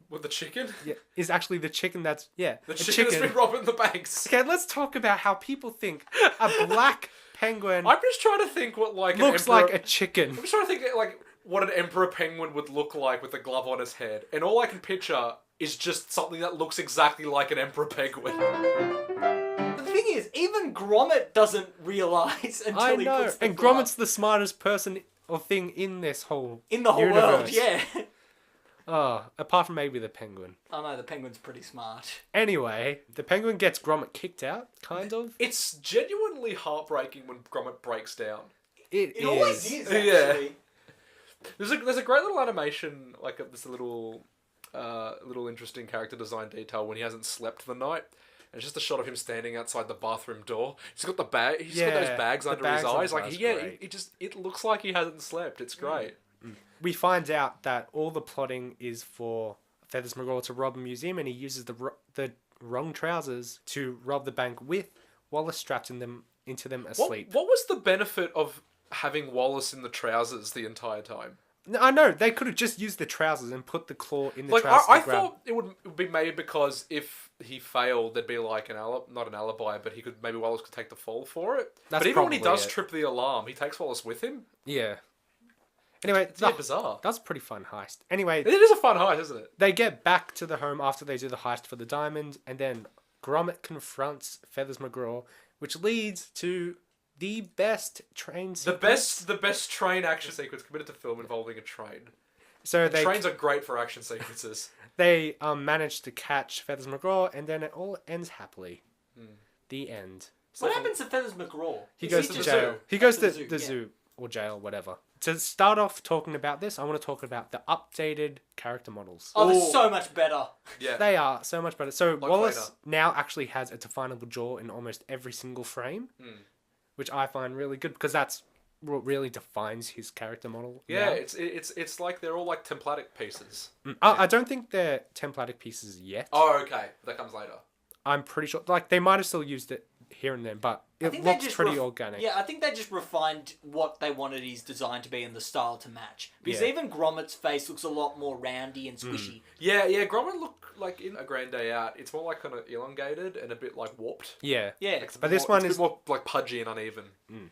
With the chicken? is actually the chicken that's The chicken has been robbing the banks. Okay, let's talk about how people think a black penguin I'm just trying to think what like looks an emperor... like a chicken. I'm just trying to think like what an emperor penguin would look like with a glove on his head. And all I can picture is just something that looks exactly like an emperor penguin. The thing is, even Gromit doesn't realise until I he know, puts the and glove Gromit's the smartest person or thing in this whole in the whole universe. world, yeah. Oh, apart from maybe the penguin. I know, the penguin's pretty smart. Anyway, the penguin gets Gromit kicked out, kind of. It's genuinely heartbreaking when Gromit breaks down. It always is, actually. Yeah. There's a great little animation, like this little interesting character design detail when he hasn't slept the night. And it's just a shot of him standing outside the bathroom door. He's got the bag. He's got those bags the under bags his on eyes. the Like eyes, yeah, great. it looks like he hasn't slept. It's great. We find out that all the plotting is for Feathers McGraw to rob a museum, and he uses the wrong trousers to rob the bank with Wallace strapped into them asleep. What was the benefit of having Wallace in the trousers the entire time? No, I know, they could have just used the trousers and put the claw in the Like trousers. I to grab. thought it would be maybe because if he failed, there'd be like not an alibi, but maybe Wallace could take the fall for it. That's but even when he probably does it. trip the alarm, he takes Wallace with him. Yeah. Anyway, It's bizarre. that's a pretty fun heist. Anyway, It is a fun heist, isn't it? they get back to the home after they do the heist for the diamond, and then Gromit confronts Feathers McGraw, which leads to the best train sequence. The best train action sequence committed to film involving a train. So Trains are great for action sequences. they manage to catch Feathers McGraw, and then it all ends happily. The end. What happens to Feathers McGraw? He Is goes he to just- jail. He goes to the the zoo, zoo or jail, whatever. to start off talking about this, I want to talk about the updated character models. Oh, they're Ooh. so much better. Yeah. They are so much better. So Wallace cleaner. now actually has a definable jaw in almost every single frame, which I find really good because that's what really defines his character model. Yeah, now. it's like they're all like templatic pieces. I don't think they're templatic pieces yet. Oh, okay. That comes later. I'm pretty sure, like, they might have still used it here and then, but I it think they looks just pretty organic. Yeah, I think they just refined what they wanted his design to be and the style to match. Because Yeah. even Gromit's face looks a lot more roundy and squishy. Yeah, Gromit look like in A Grand Day Out. It's more like kind of elongated and a bit like warped. Yeah. Yeah. Like, But this one it's is- a bit more like pudgy and uneven.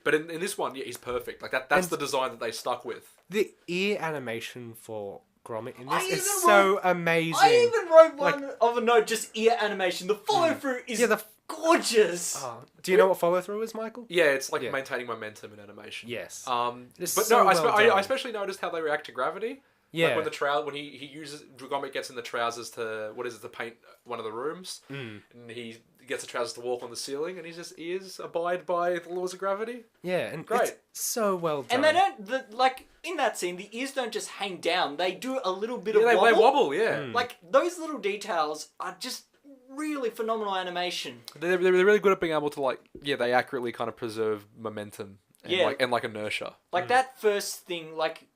But in this one, yeah, he's perfect. Like that's And- the design that they stuck with. The ear animation for Gromit in this I is even so amazing. I even wrote Like- one of a note, just ear animation. The follow through is Yeah, gorgeous. do you know what follow through is, Michael? Yeah, it's like Yeah. maintaining momentum in animation. Yes. But It's no, so well I done. especially noticed how they react to gravity. Yeah. Like when he uses Gromit gets in the trousers to to paint one of the rooms, and he gets the trousers to walk on the ceiling, and his ears abide by the laws of gravity. Yeah, and Great. it's so well done. And they don't, like, in that scene, the ears don't just hang down. They do a little bit of Yeah, they wobble. wobble. Yeah, Like, those little details are just really phenomenal animation. they're really good at being able to they accurately kind of preserve momentum. And Yeah. like inertia. Like, that first thing, like,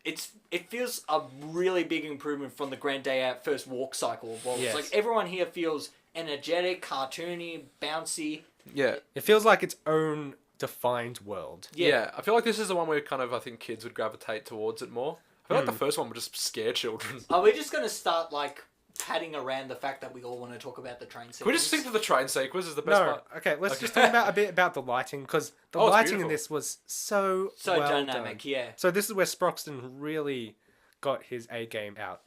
it feels a really big improvement from the Grand Day Out first walk cycle of Wallace. Yes. Like, everyone here feels energetic, cartoony, bouncy. Yeah. It feels like its own defined world. Yeah, I feel like this is the one where kind of I think kids would gravitate towards it more. I feel like the first one would just scare children. Are we just going to start, like, padding around the fact that we all want to talk about the train sequence? Can we just stick to the train sequence? Is the best No, part? okay, let's just talk about a bit about the lighting, because the Oh, it's lighting in beautiful. this was so So well dynamic, done. yeah. So this is where Sproxton really got his A game out.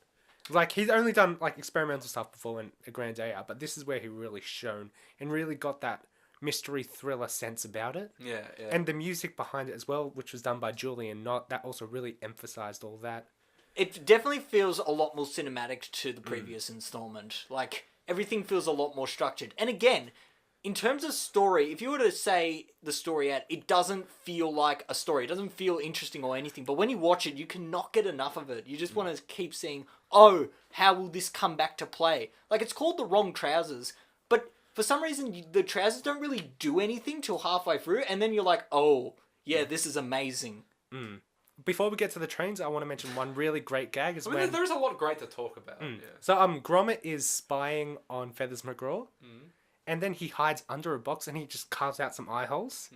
Like, he's only done like experimental stuff before in A Grand Day Out, but this is where he really shone and really got that mystery thriller sense about it. Yeah, yeah. And the music behind it as well, which was done by Julian Knott, that also really emphasized all that. It definitely feels a lot more cinematic to the previous installment. Like, everything feels a lot more structured. And again, in terms of story, if you were to say the story out, it doesn't feel like a story. It doesn't feel interesting or anything. But when you watch it, you cannot get enough of it. You just want to keep seeing, oh, how will this come back to play? Like, it's called The Wrong Trousers, but for some reason, the trousers don't really do anything till halfway through. And then you're like, oh, yeah, this is amazing. Before we get to the trains, I want to mention one really great gag is I mean, when... there's a lot great to talk about. Yeah. So Gromit is spying on Feathers McGraw, and then he hides under a box and he just carves out some eye holes.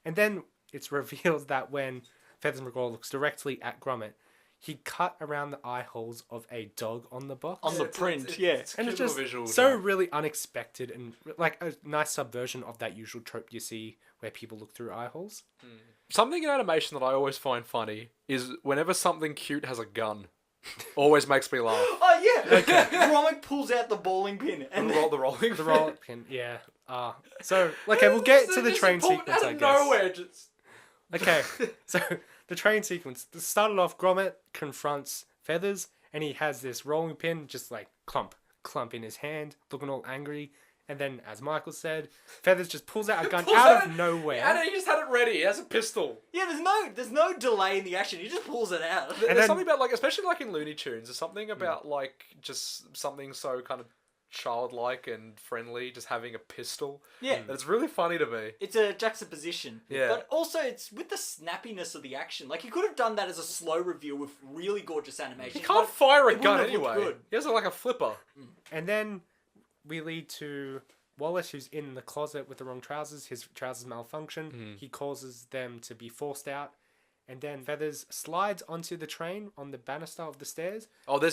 And then it's revealed that when Feathers McGraw looks directly at Gromit, he cut around the eye holes of a dog on the box. On the print, yeah. And it's cute just little visual so gag. really unexpected and like a nice subversion of that usual trope you see where people look through eye holes. Something in animation that I always find funny is whenever something cute has a gun. Always makes me laugh. Oh, yeah. Gromit pulls out the bowling pin. And The rolling The roll pin, yeah. So, okay, we'll get to the Just train pulled sequence, out I of guess. nowhere, just... Okay, so the train sequence. It started off, Gromit confronts Feathers, and he has this rolling pin, just like clump in his hand, looking all angry. And then, as Michael said, Feathers just pulls out a gun out of nowhere. And he just had it ready. He has a pistol. yeah, there's no delay in the action. He just pulls it out. There's then- something about, like, especially like in Looney Tunes, there's something about, like, just something so kind of childlike and friendly, just having a pistol. Yeah. That's really funny to me. It's a juxtaposition. Yeah. But also, it's with the snappiness of the action. Like, he could have done that as a slow reveal with really gorgeous animation. He can't but fire a it gun wouldn't have looked anyway. good. He has like a flipper. And then we lead to Wallace, who's in the closet with the wrong trousers. His trousers malfunction. He causes them to be forced out. And then Feathers slides onto the train on the banister of the stairs. Oh, we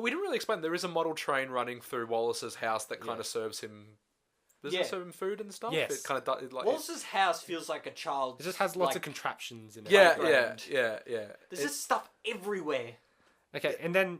didn't really explain. There is a model train running through Wallace's house that kind of serves him. Does Yeah. it serve him food and stuff? Yes. It kind of does. Like, Wallace's house feels like a child's. It just has lots like, of contraptions in it. yeah, playground. yeah. There's just stuff everywhere. Okay, and then,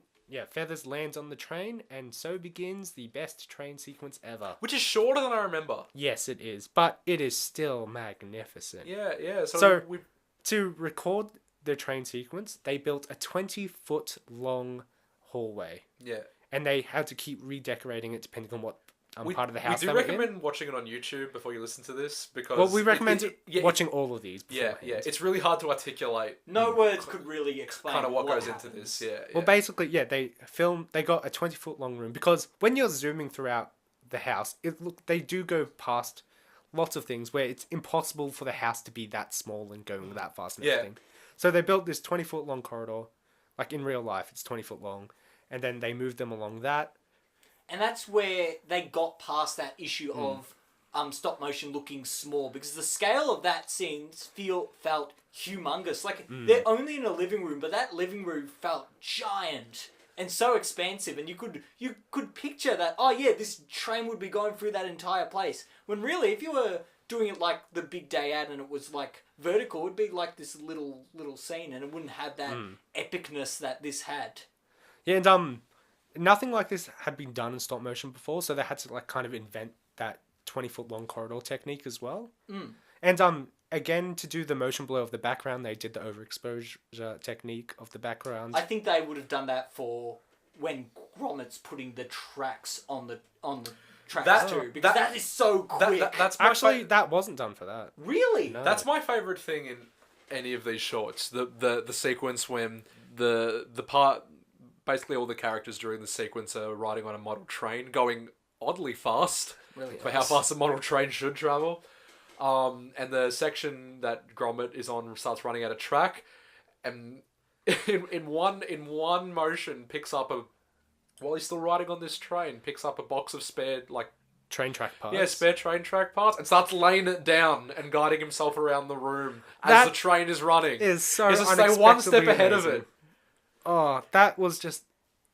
Feathers lands on the train, and so begins the best train sequence ever. Which is shorter than I remember. Yes, it is, but it is still magnificent. Yeah. So- we To record the train sequence, they built a 20-foot long hallway, yeah. and they had to keep redecorating it depending on what part of the house. We do recommend watching it on YouTube before you listen to this because we recommend watching all of these. Yeah, it's really hard to articulate. No words could really explain kind of what goes happens. into this. Yeah. Well, basically, they got a 20-foot long room because when you're zooming throughout the house, they do go past lots of things where it's impossible for the house to be that small and going that fast and everything. So they built this 20-foot long corridor, like in real life, it's 20 foot long, and then they moved them along that. And that's where they got past that issue of stop motion looking small, because the scale of that scene felt humongous. Like they're only in a living room, but that living room felt giant and so expansive, and you could picture that. Oh yeah, this train would be going through that entire place. When really, if you were doing it like the big day out and it was like vertical, it'd be like this little scene, and it wouldn't have that epicness that this had. Yeah, and nothing like this had been done in stop motion before, so they had to like kind of invent that 20-foot long corridor technique as well. And again, to do the motion blur of the background, they did the overexposure technique of the background. I think they would have done that for when Gromit's putting the tracks on the tracks too, because that is so quick. That's actually that wasn't done for that. Really? No. That's my favorite thing in any of these shorts. The sequence when the part. Basically, all the characters during the sequence are riding on a model train, going oddly fast for how fast a model train should travel. And the section that Gromit is on starts running out of track, and in one motion picks up while he's still riding on this train, picks up a box of spare train track parts. Yeah, spare train track parts, and starts laying it down and guiding himself around the room as the train is running. Is so He's unexpectedly stay one step ahead amazing. of it. Oh, that was just...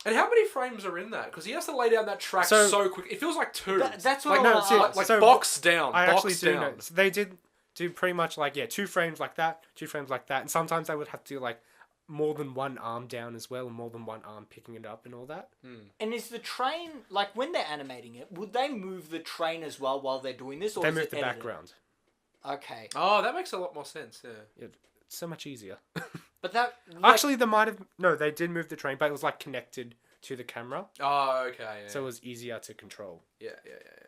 And how many frames are in that? Because he has to lay down that track so quick. It feels like 2. That's what I want to ask. Box down. I box actually do down. know. So they did do pretty much 2 frames like that, 2 frames like that. And sometimes they would have to do more than one arm down as well, and more than one arm picking it up and all that. And is the train, when they're animating it, would they move the train as well while they're doing this? Or They is move it the edited? background. Okay. Oh, that makes a lot more sense, yeah. It's so much easier. But that... Actually, they did move the train, but it was connected to the camera. Oh, okay. Yeah. So it was easier to control. Yeah.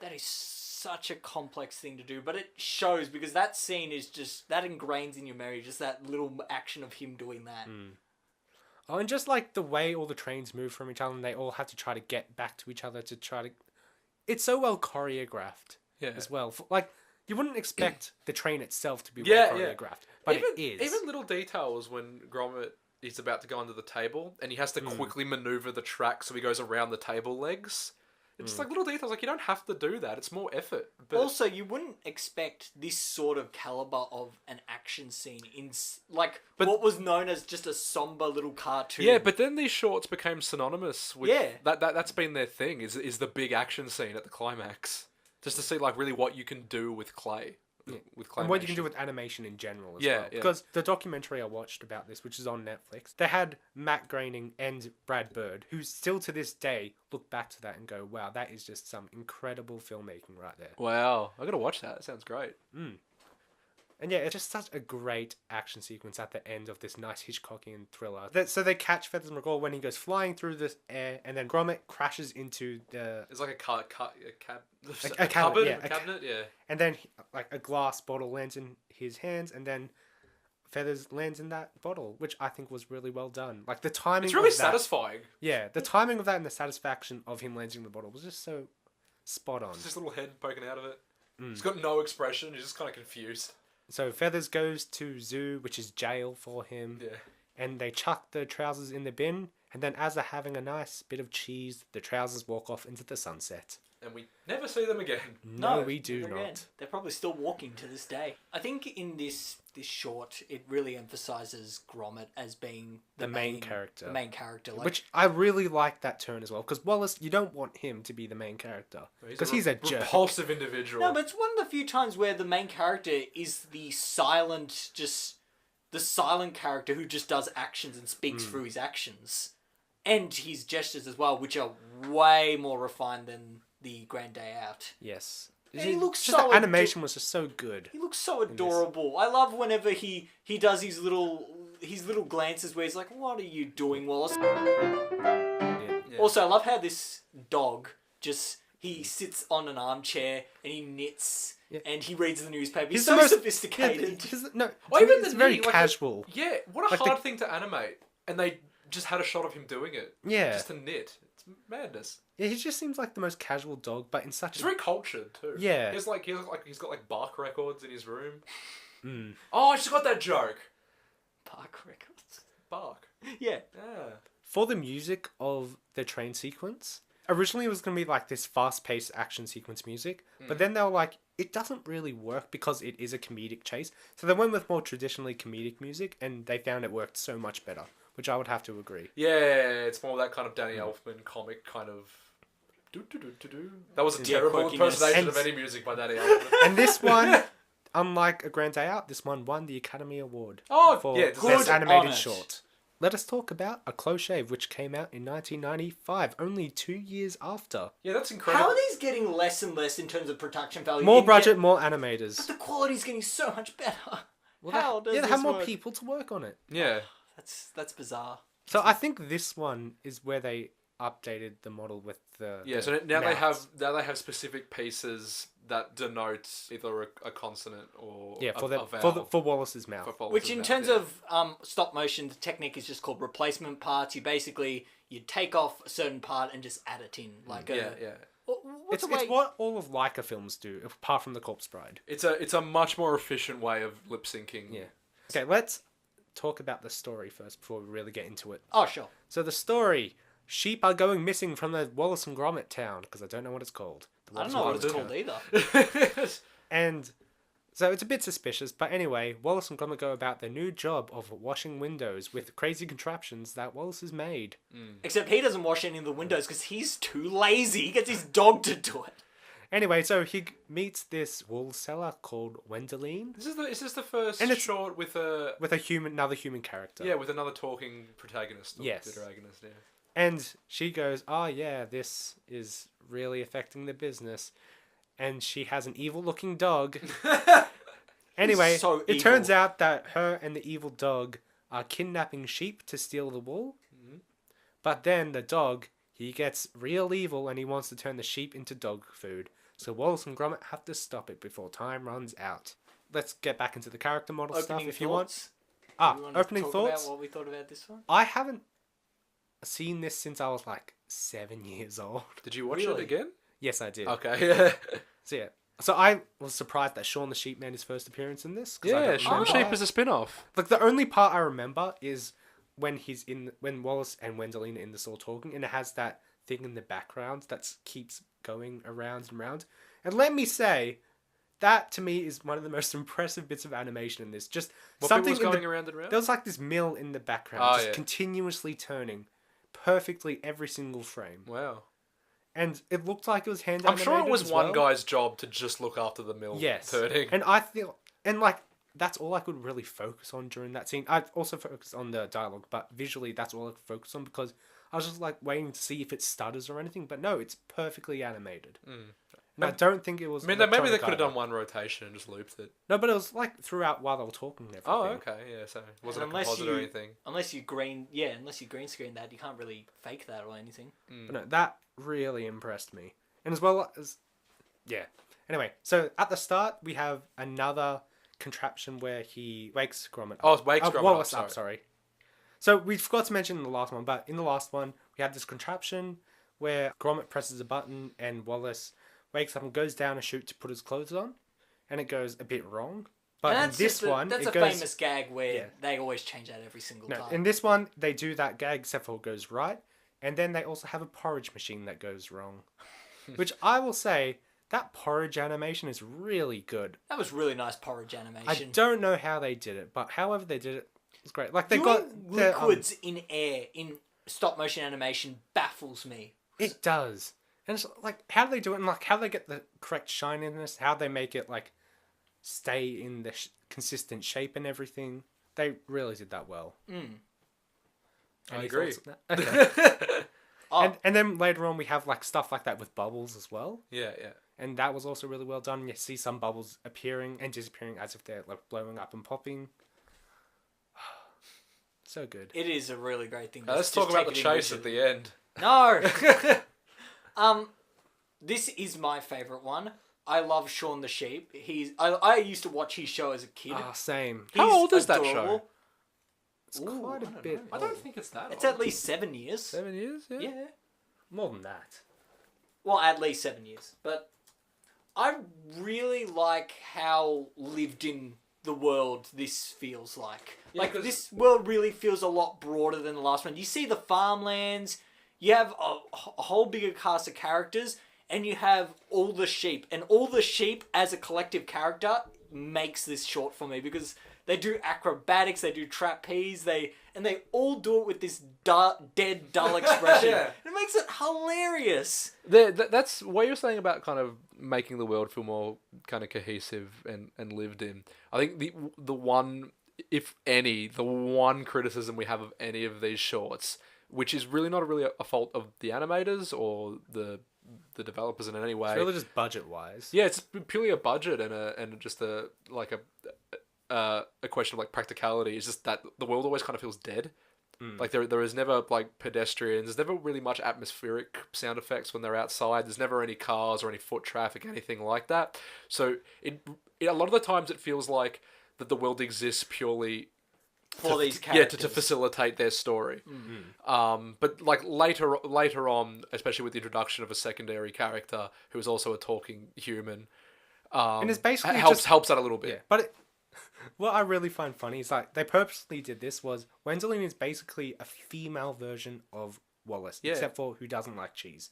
That is such a complex thing to do, but it shows, because that scene is just... That ingrains in your memory, just that little action of him doing that. Oh, and just the way all the trains move from each other, and they all have to try to get back to each other to try to... It's so well choreographed as well. You wouldn't expect the train itself to be well choreographed, but it is. Even little details when Gromit is about to go under the table, and he has to quickly maneuver the track so he goes around the table legs. It's just little details. You don't have to do that. It's more effort. But... Also, you wouldn't expect this sort of caliber of an action scene in what was known as just a somber little cartoon. Yeah, but then these shorts became synonymous with that's been their thing. Is the big action scene at the climax, just to see really what you can do with clay. With claymation. And what you can do with animation in general as well. Yeah. Because the documentary I watched about this, which is on Netflix, they had Matt Groening and Brad Bird, who still to this day look back to that and go, wow, that is just some incredible filmmaking right there. Wow. I gotta watch that. That sounds great. And yeah, it's just such a great action sequence at the end of this nice Hitchcockian thriller. So they catch Feathers McGraw when he goes flying through the air, and then Gromit crashes into the... It's like a cabinet, cabinet, yeah. And then a glass bottle lands in his hands, and then Feathers lands in that bottle, which I think was really well done. The timing... It's really of that, satisfying. Yeah, the timing of that and the satisfaction of him landing in the bottle was just so spot on. It's just a little head poking out of it. He's got no expression. He's just kind of confused. So Feathers goes to zoo, which is jail for him. Yeah. And they chuck the trousers in the bin. And then as they're having a nice bit of cheese, the trousers walk off into the sunset. And we never see them again. No, we do never not. again. They're probably still walking to this day. I think in this short, it really emphasises Gromit as being the main character. The main character. Which I really like that turn as well. Because Wallace, you don't want him to be the main character. Because he's a jerk. Repulsive individual. No, but it's one of the few times where the main character is the silent character who just does actions and speaks through his actions. And his gestures as well, which are way more refined than the Grand Day Out. Yes. And he looks just so... the animation was just so good. He looks so adorable. I love whenever he does his little glances where he's like, "What are you doing, Wallace?" Yeah. Also, I love how this dog just he sits on an armchair and he knits Yeah. and he reads the newspaper. He's the so most- sophisticated. No, Or even it's the very knee, like casual. Yeah, what a Like hard thing to animate. And they just had a shot of him doing it. Yeah. Just to knit. It's madness. Yeah, he just seems like the most casual dog, but in such He's very cultured too. Yeah. He's he's got like bark records in his room. Mm. Oh, I just got that joke. Park records. Bark. Yeah. Yeah. For the music of the train sequence, originally it was going to be like this fast-paced action sequence music, but then they were like, it doesn't really work because it is a comedic chase. So they went with more traditionally comedic music, and they found it worked so much better, which I would have to agree. Yeah, it's more that kind of Danny Elfman comic kind of. That was a terrible quirkiness. impersonation of any music by Danny Elfman. And this one, unlike A Grand Day Out, this one won the Academy Award for yeah, Best good Animated on it. Short. Let us talk about A Close Shave, which came out in 1995, only 2 years after. Yeah, that's incredible. How are these getting less and less in terms of production value? More And budget, yet more animators. the quality's getting so much better. How does Yeah, they this have more work? people to work on it. Yeah. That's bizarre. So I think this one is where they updated the model with the Yeah, so now mouths. they have specific pieces that denote either a consonant or Yeah, a for vowel. for Wallace's mouth. For Wallace's Which in mouth, terms yeah. of stop motion, the technique is just called replacement parts. You basically you take off a certain part and just add it in like yeah. What's It's a way? what all of Leica films do, apart from The Corpse Bride. It's a much more efficient way of lip syncing. Yeah. Okay, let's talk about the story first before we really get into it. Oh sure. So the story: sheep are going missing from the Wallace and Gromit town, because I don't know what it's called. The I don't Wallace know and what it's Gromit called town. either. And so it's a bit suspicious, but anyway, Wallace and Gromit go about their new job of washing windows with crazy contraptions that Wallace has made. Except he doesn't wash any of the windows because he's too lazy. He gets his dog to do it. Anyway, so he meets this wool seller called Wendeline Is this the first And it's- short with with another human character. with another talking protagonist or Yes. protagonist, yeah. And she goes, "Oh yeah, this is really affecting the business." And she has an evil-looking dog. Anyway, so it turns evil. out that her and the evil dog are kidnapping sheep to steal the wool. But then the dog, he gets real evil and he wants to turn the sheep into dog food. So Wallace and Gromit have to stop it before time runs out. Let's get back into the character model stuff Opening if you want. thoughts? Ah, Do you wanna opening talk thoughts. About what we thought about this one? I haven't seen this since I was like 7 years old. Did you watch Really? it again? Yes, I did. Okay, yeah. So yeah. So I was surprised that Shaun the Sheep made his first appearance in this. 'Cause I Yeah, don't Shaun the remember. Sheep is a spin-off. Like the only part I remember is when when Wallace and Wendeline are in the store talking, and it has that thing in the background that keeps going around and around. And let me say, that to me is one of the most impressive bits of animation in this. Just What something was in going the, around and around? There was like this mill in the background, Oh, just yeah. continuously turning, perfectly every single frame, Wow. and it looked like it was hand I'm animated. sure it was as one well. guy's job to just look after the mill Yes. turning. And I feel, and like, that's all I could really focus on during that scene. I also focused on the dialogue, but visually that's all I could focus on because I was just like waiting to see if it stutters or anything. But no, it's perfectly animated. And I don't think it was. I mean, maybe they electronic could have either. done one rotation and just looped it. No, but it was like throughout while they were talking and everything. Oh, okay, yeah, so it wasn't a Unless composite or anything. Unless you green screen that, you can't really fake that or anything. But no, that really impressed me. And as well as, yeah. Anyway, so at the start we have another contraption where he wakes Gromit up. Oh, it wakes Gromit Wallace up, up, sorry. So we forgot to mention in the last one, but in the last one we have this contraption where Gromit presses a button and Wallace wakes up and goes down a chute to put his clothes on, and it goes a bit wrong. But And in this one, that's it a goes, famous gag where Yeah. they always change that every single No, time. in this one they do that gag except for it goes right, and then they also have a porridge machine that goes wrong, which I will say that porridge animation is really good. That was really nice porridge I animation. don't know how they did it, but however they did it was great. Like they Doing got the, liquids in air in stop motion animation baffles me. it does, and it's like how do they do it, and like how they get the correct shininess, how they make it like stay in the consistent shape and everything. They really did that well. I Any agree. thoughts on that? Okay. Oh, And then later on we have like stuff like that with bubbles as well. Yeah, yeah. And that was also really well done. You see some bubbles appearing and disappearing as if they're like blowing up and popping. So good. it is a really great thing. Let's Just talk about the take it in chase with at the end. No. This is my favourite one. I love Shaun the Sheep. I used to watch his show as a kid. Ah, same. How old is that adorable. show? It's quite a bit. I don't think it's that It's old. at least 7 years. 7 years, yeah. Yeah. More than that. Well, at least 7 years. But I really like how lived in the world this feels like. Yeah, Like, 'cause- this world really feels a lot broader than the last one. You see the farmlands, you have a whole bigger cast of characters, and you have all the sheep. And all the sheep as a collective character makes this short for me because they do acrobatics, they do trapeze, and they all do it with this dead, dull expression. Yeah. It makes it hilarious. That's what you're saying about kind of making the world feel more kind of cohesive and lived in. I think the one, if any, the one criticism we have of any of these shorts, which is really not really a fault of the animators or the developers in any way. It's really just budget-wise. Yeah, it's purely a budget and just a question of like practicality. It's just that the world always kind of feels dead. Like there is never like pedestrians. There's never really much atmospheric sound effects when they're outside. There's never any cars or any foot traffic, anything like that. So it a lot of the times it feels like that the world exists purely For these characters. to facilitate their story. But like later on, especially with the introduction of a secondary character who is also a talking human, And it's basically helps just- helps out a little bit. Yeah, but what I really find funny is like they purposely did this was Wendelin is basically a female version of Wallace, Yeah. except for who doesn't like cheese.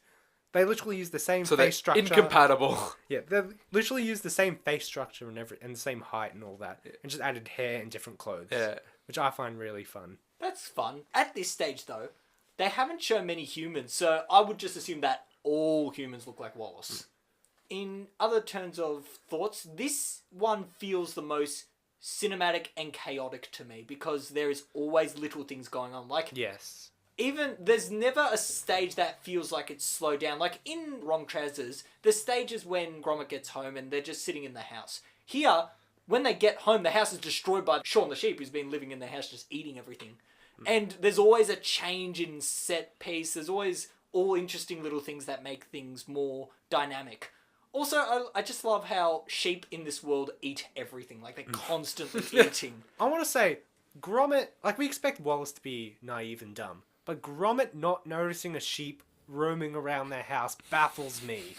They literally use the same So they're face structure. incompatible. Yeah, they literally use the same face structure and the same height and all that, and just added hair and different clothes. Yeah. Which I find really fun. That's fun. At this stage, though, they haven't shown many humans, so I would just assume that all humans look like Wallace. In other terms of thoughts, this one feels the most cinematic and chaotic to me because there is always little things going on. Like, Yes. even there's never a stage that feels like it's slowed down. Like in Wrong Trousers, the stages when Gromit gets home and they're just sitting in the house. Here, when they get home, the house is destroyed by Shaun the Sheep, who's been living in the house just eating everything. And there's always a change in set piece. There's always all interesting little things that make things more dynamic. Also, I just love how sheep in this world eat everything. Like, they're constantly eating. I want to say, Gromit, like we expect Wallace to be naive and dumb, but Gromit not noticing a sheep roaming around their house baffles me.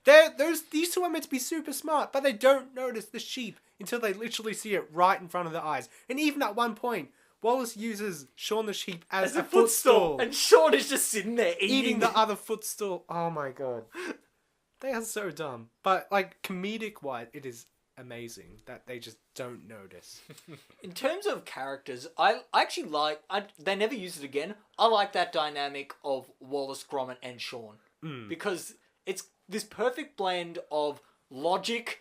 These two are meant to be super smart, but they don't notice the sheep until they literally see it right in front of their eyes. And even at one point, Wallace uses Shaun the Sheep as a footstool. And Shaun is just sitting there Eating the other footstool. Oh my god. They are so dumb. But, like, comedic-wise, it is amazing that they just don't notice. In terms of characters, I actually like... they never use it again. I like that dynamic of Wallace, Gromit, and Shaun. Because it's this perfect blend of logic,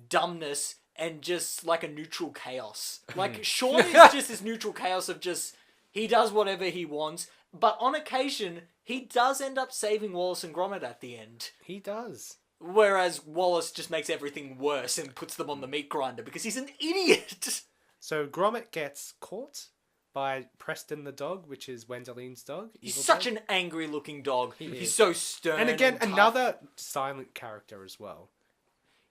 dumbness, and just, like, a neutral chaos. Like, Shaun is just this neutral chaos of just... He does whatever he wants. But on occasion, he does end up saving Wallace and Gromit at the end. He does. Whereas Wallace just makes everything worse and puts them on the meat grinder because he's an idiot. So Gromit gets caught by Preston the dog, which is Wendelin's dog. He's evil such dog. an angry looking dog. He's is. so stern. And again, tough. another silent character as well.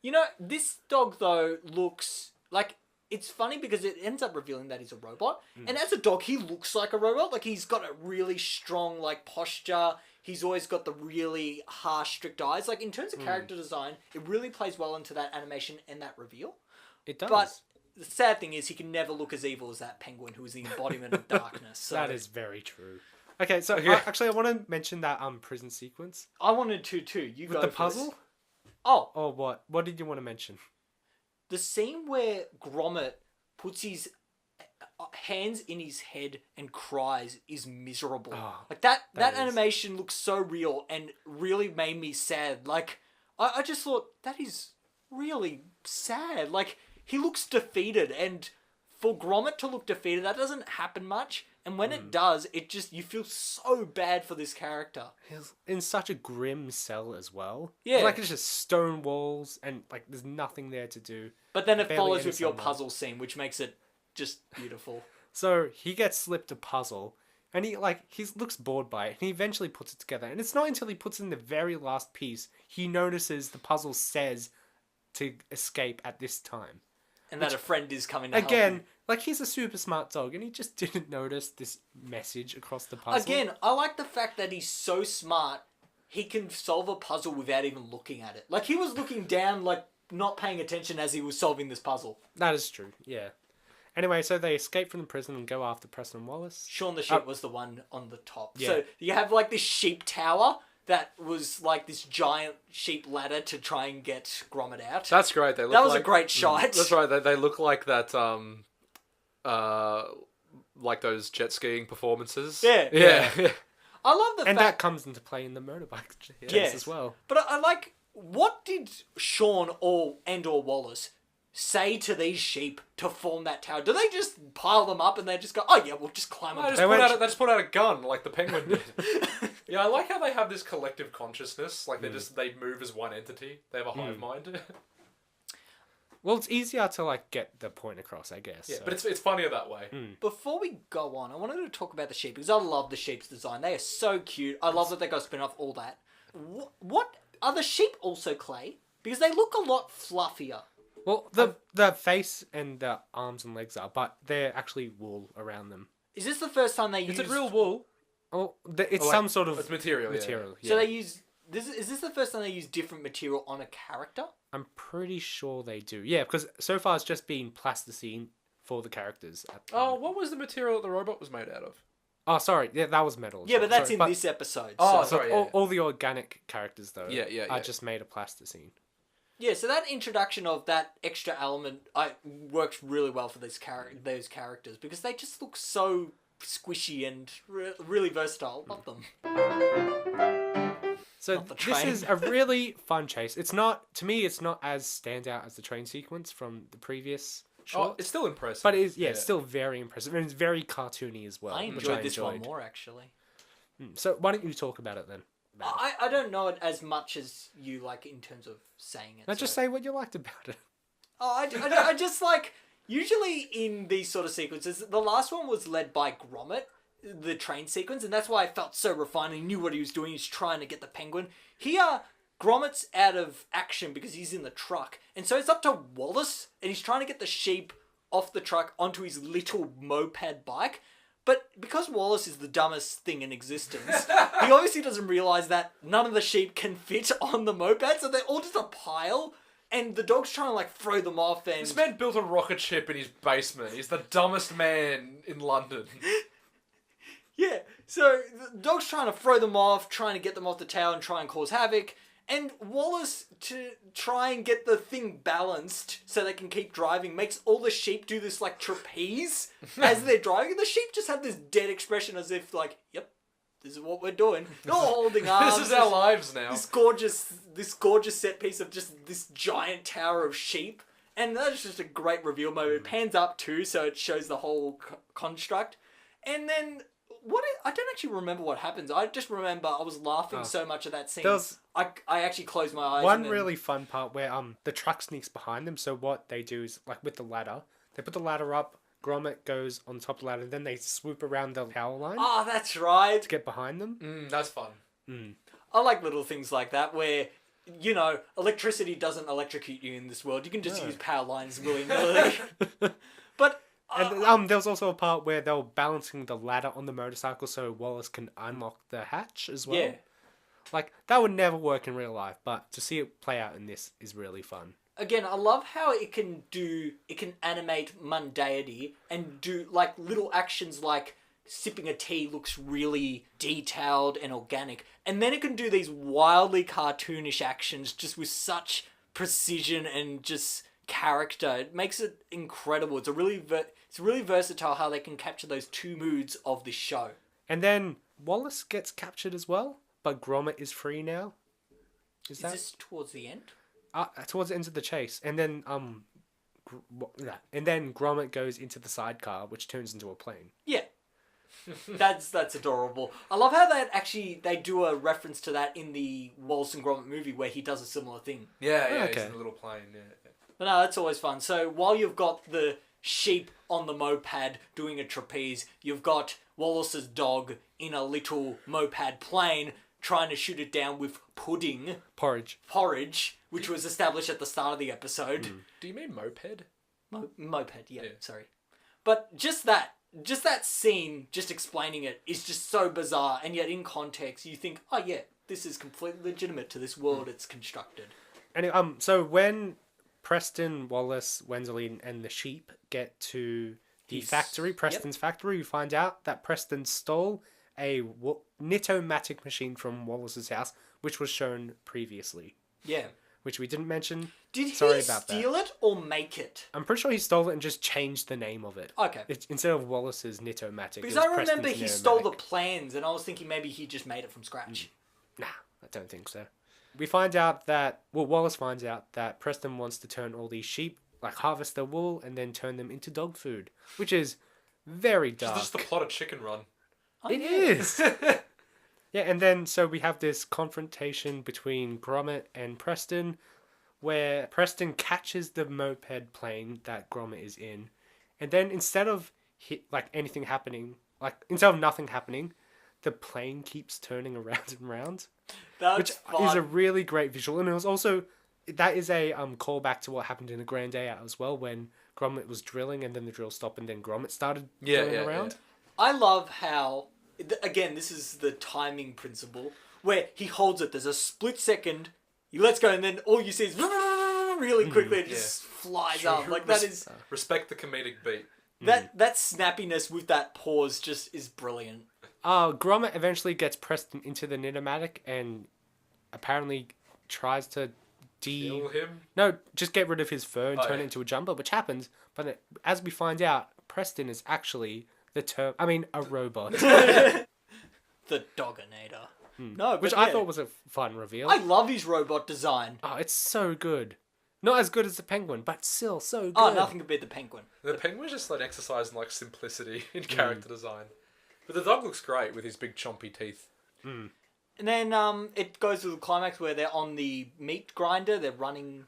You know, this dog though looks like... It's funny because it ends up revealing that he's a robot. And as a dog, he looks like a robot. Like, he's got a really strong, like, posture. He's always got the really harsh, strict eyes. Like, in terms of character design, it really plays well into that animation and that reveal. It does. But the sad thing is he can never look as evil as that penguin who is the embodiment of darkness. So That is very true. Okay, so actually I want to mention that prison sequence. I wanted to too. You With go the first. puzzle? Oh, Or what? What did you want to mention? the scene where Gromit puts his hands in his head and cries is miserable. Oh, like that is. animation looks so real and really made me sad. Like I just thought that is really sad. Like he looks defeated, and for Gromit to look defeated, that doesn't happen much. And when it does, it just, you feel so bad for this character. He's in such a grim cell as well. Yeah. Like it's just stone walls and like there's nothing there to do. But then it Barely follows any with your sunlight. puzzle scene, which makes it just beautiful. So he gets slipped a puzzle. And he looks bored by it, and he eventually puts it together. And it's not until he puts in the very last piece he notices the puzzle says to escape at this time. And that a friend is coming to help Again, him. like, he's a super smart dog, and he just didn't notice this message across the puzzle. Again, I like the fact that he's so smart, he can solve a puzzle without even looking at it. Like, he was looking down, like, not paying attention as he was solving this puzzle. That is true, yeah. Anyway, so they escape from the prison and go after Preston and Wallace. Shaun the Sheep was the one on the top. Yeah. So you have, like, this sheep tower that was, like, this giant sheep ladder to try and get Gromit out. That's great. They look That was like, a great shot. That's right. They look like that. Like those jet skiing performances. Yeah. Yeah. I love the And fact... that comes into play in the motorbike chase Yes. as well. But I like... What did Shaun or Wallace say to these sheep to form that tower? Do they just pile them up and they just go, oh yeah, we'll just climb up? They just put out a gun like the penguin did. Yeah, I like how they have this collective consciousness. Like they move as one entity. They have a hive mind. Well, it's easier to, like, get the point across, I guess. Yeah, so. but it's funnier that way. Before we go on, I wanted to talk about the sheep because I love the sheep's design. They are so cute. I love that they got spin off all that. What are the sheep also clay? Because they look a lot fluffier. Well, the face and the arms and legs are, but they're actually wool around them. Is this the first time they Is use... it real wool? Oh, it's some sort of It's material. Yeah. material. Yeah. So they use... Is this the first time they use different material on a character? I'm pretty sure they do. Yeah, because so far it's just been plasticine for the characters. Oh, what was the material that the robot was made out of? Oh, sorry. Yeah, that was metal. Yeah, but that's Sorry, in this episode. Oh, so. sorry. all the organic characters, though, Yeah. are just made of plasticine. Yeah, so that introduction of that extra element works really well for those characters because they just look so squishy and really versatile. Love them. So Not the this train. is a really fun chase. It's not, to me, it's not as standout as the train sequence from the previous short. Oh, it's still impressive. But it is, it's still very impressive. And it's very cartoony as well. I which enjoyed this one more, actually. So why don't you talk about it then? I don't know it as much as you, like, in terms of saying it. Now just say what you liked about it. Oh, I just, like... Usually in these sort of sequences, the last one was led by Gromit, the train sequence, and that's why I felt so refined. He knew what he was doing. He's trying to get the penguin. Here, Gromit's out of action because he's in the truck. And so it's up to Wallace, and he's trying to get the sheep off the truck onto his little moped bike. But because Wallace is the dumbest thing in existence, he obviously doesn't realise that none of the sheep can fit on the moped, so they're all just a pile. And the dog's trying to, like, throw them off and... This man built a rocket ship in his basement. He's the dumbest man in London. Yeah, so the dog's trying to throw them off, trying to get them off the tower and try and cause havoc. And Wallace, to try and get the thing balanced so they can keep driving, makes all the sheep do this, like, trapeze as they're driving. And the sheep just have this dead expression as if, like, yep, this is what we're doing. They're all holding arms. This is our lives now. This gorgeous set piece of just this giant tower of sheep. And that's just a great reveal moment. It pans up too, so it shows the whole construct. And then... I don't actually remember what happens. I just remember I was laughing so much at that scene. I actually closed my eyes. One really fun part where the truck sneaks behind them. So what they do is, like, with the ladder, they put the ladder up. Gromit goes on top of the ladder. Then they swoop around the power line. Oh, that's right. To get behind them. That's fun. I like little things like that where, you know, electricity doesn't electrocute you in this world. You can just use power lines willy-nilly. But... And there was also a part where they were balancing the ladder on the motorcycle so Wallace can unlock the hatch as well. Yeah. Like, that would never work in real life, but to see it play out in this is really fun. Again, I love how it can animate mundanity and do, like, little actions like sipping a tea looks really detailed and organic. And then it can do these wildly cartoonish actions just with such precision and just character. It makes it incredible. It's really versatile how they can capture those two moods of this show. And then Wallace gets captured as well, but Gromit is free now. Is this towards the end? Towards the end of the chase, and then Gromit goes into the sidecar, which turns into a plane. Yeah. That's adorable. I love how they do a reference to that in the Wallace and Gromit movie where he does a similar thing. Yeah, Okay. he's in a little plane, yeah. But no, that's always fun. So while you've got the sheep on the moped doing a trapeze, you've got Wallace's dog in a little moped plane trying to shoot it down with Porridge. which was established at the start of the episode. Do you mean moped? Moped, yeah, sorry. But just that scene, just explaining it, is just so bizarre, and yet in context, you think, oh yeah, this is completely legitimate to this world it's constructed. Anyway, so when Preston, Wallace, Wendelin, and the sheep get to the factory, Preston's factory, we find out that Preston stole a Knit-O-Matic machine from Wallace's house, which was shown previously. Yeah. Which we didn't mention. Did he steal it or make it? I'm pretty sure he stole it and just changed the name of it. Okay. Instead of Wallace's Knit-O-Matic. Because I remember he stole the plans, and I was thinking maybe he just made it from scratch. Nah, I don't think so. We find out that, Wallace finds out that Preston wants to turn all these sheep, like harvest their wool and then turn them into dog food, which is very dark. It's just the plot of Chicken Run. It is. Yeah, and then so we have this confrontation between Gromit and Preston, where Preston catches the moped plane that Gromit is in, and then instead of nothing happening, the plane keeps turning around and round. Which is a really great visual, and it was also that is a callback to what happened in the Grand Day Out as well, when Gromit was drilling and then the drill stopped and then Gromit started drilling around. Yeah. I love how, again, this is the timing principle, where he holds it, there's a split second, he lets go, and then all you see is really quickly, it just flies up. Like, that is... Respect the comedic beat. That snappiness with that pause just is brilliant. Gromit eventually gets Preston into the Knit-O-Matic and apparently tries to kill him? No, just get rid of his fur and turn it into a jumper, which happens. But as we find out, Preston is actually a robot. The Doginator. No, which I thought was a fun reveal. I love his robot design. Oh, it's so good. Not as good as the penguin, but still so good. Oh, nothing could beat the penguin. The penguin's just like exercise in like simplicity in character design. But the dog looks great with his big chompy teeth. And then it goes to the climax where they're on the meat grinder. They're running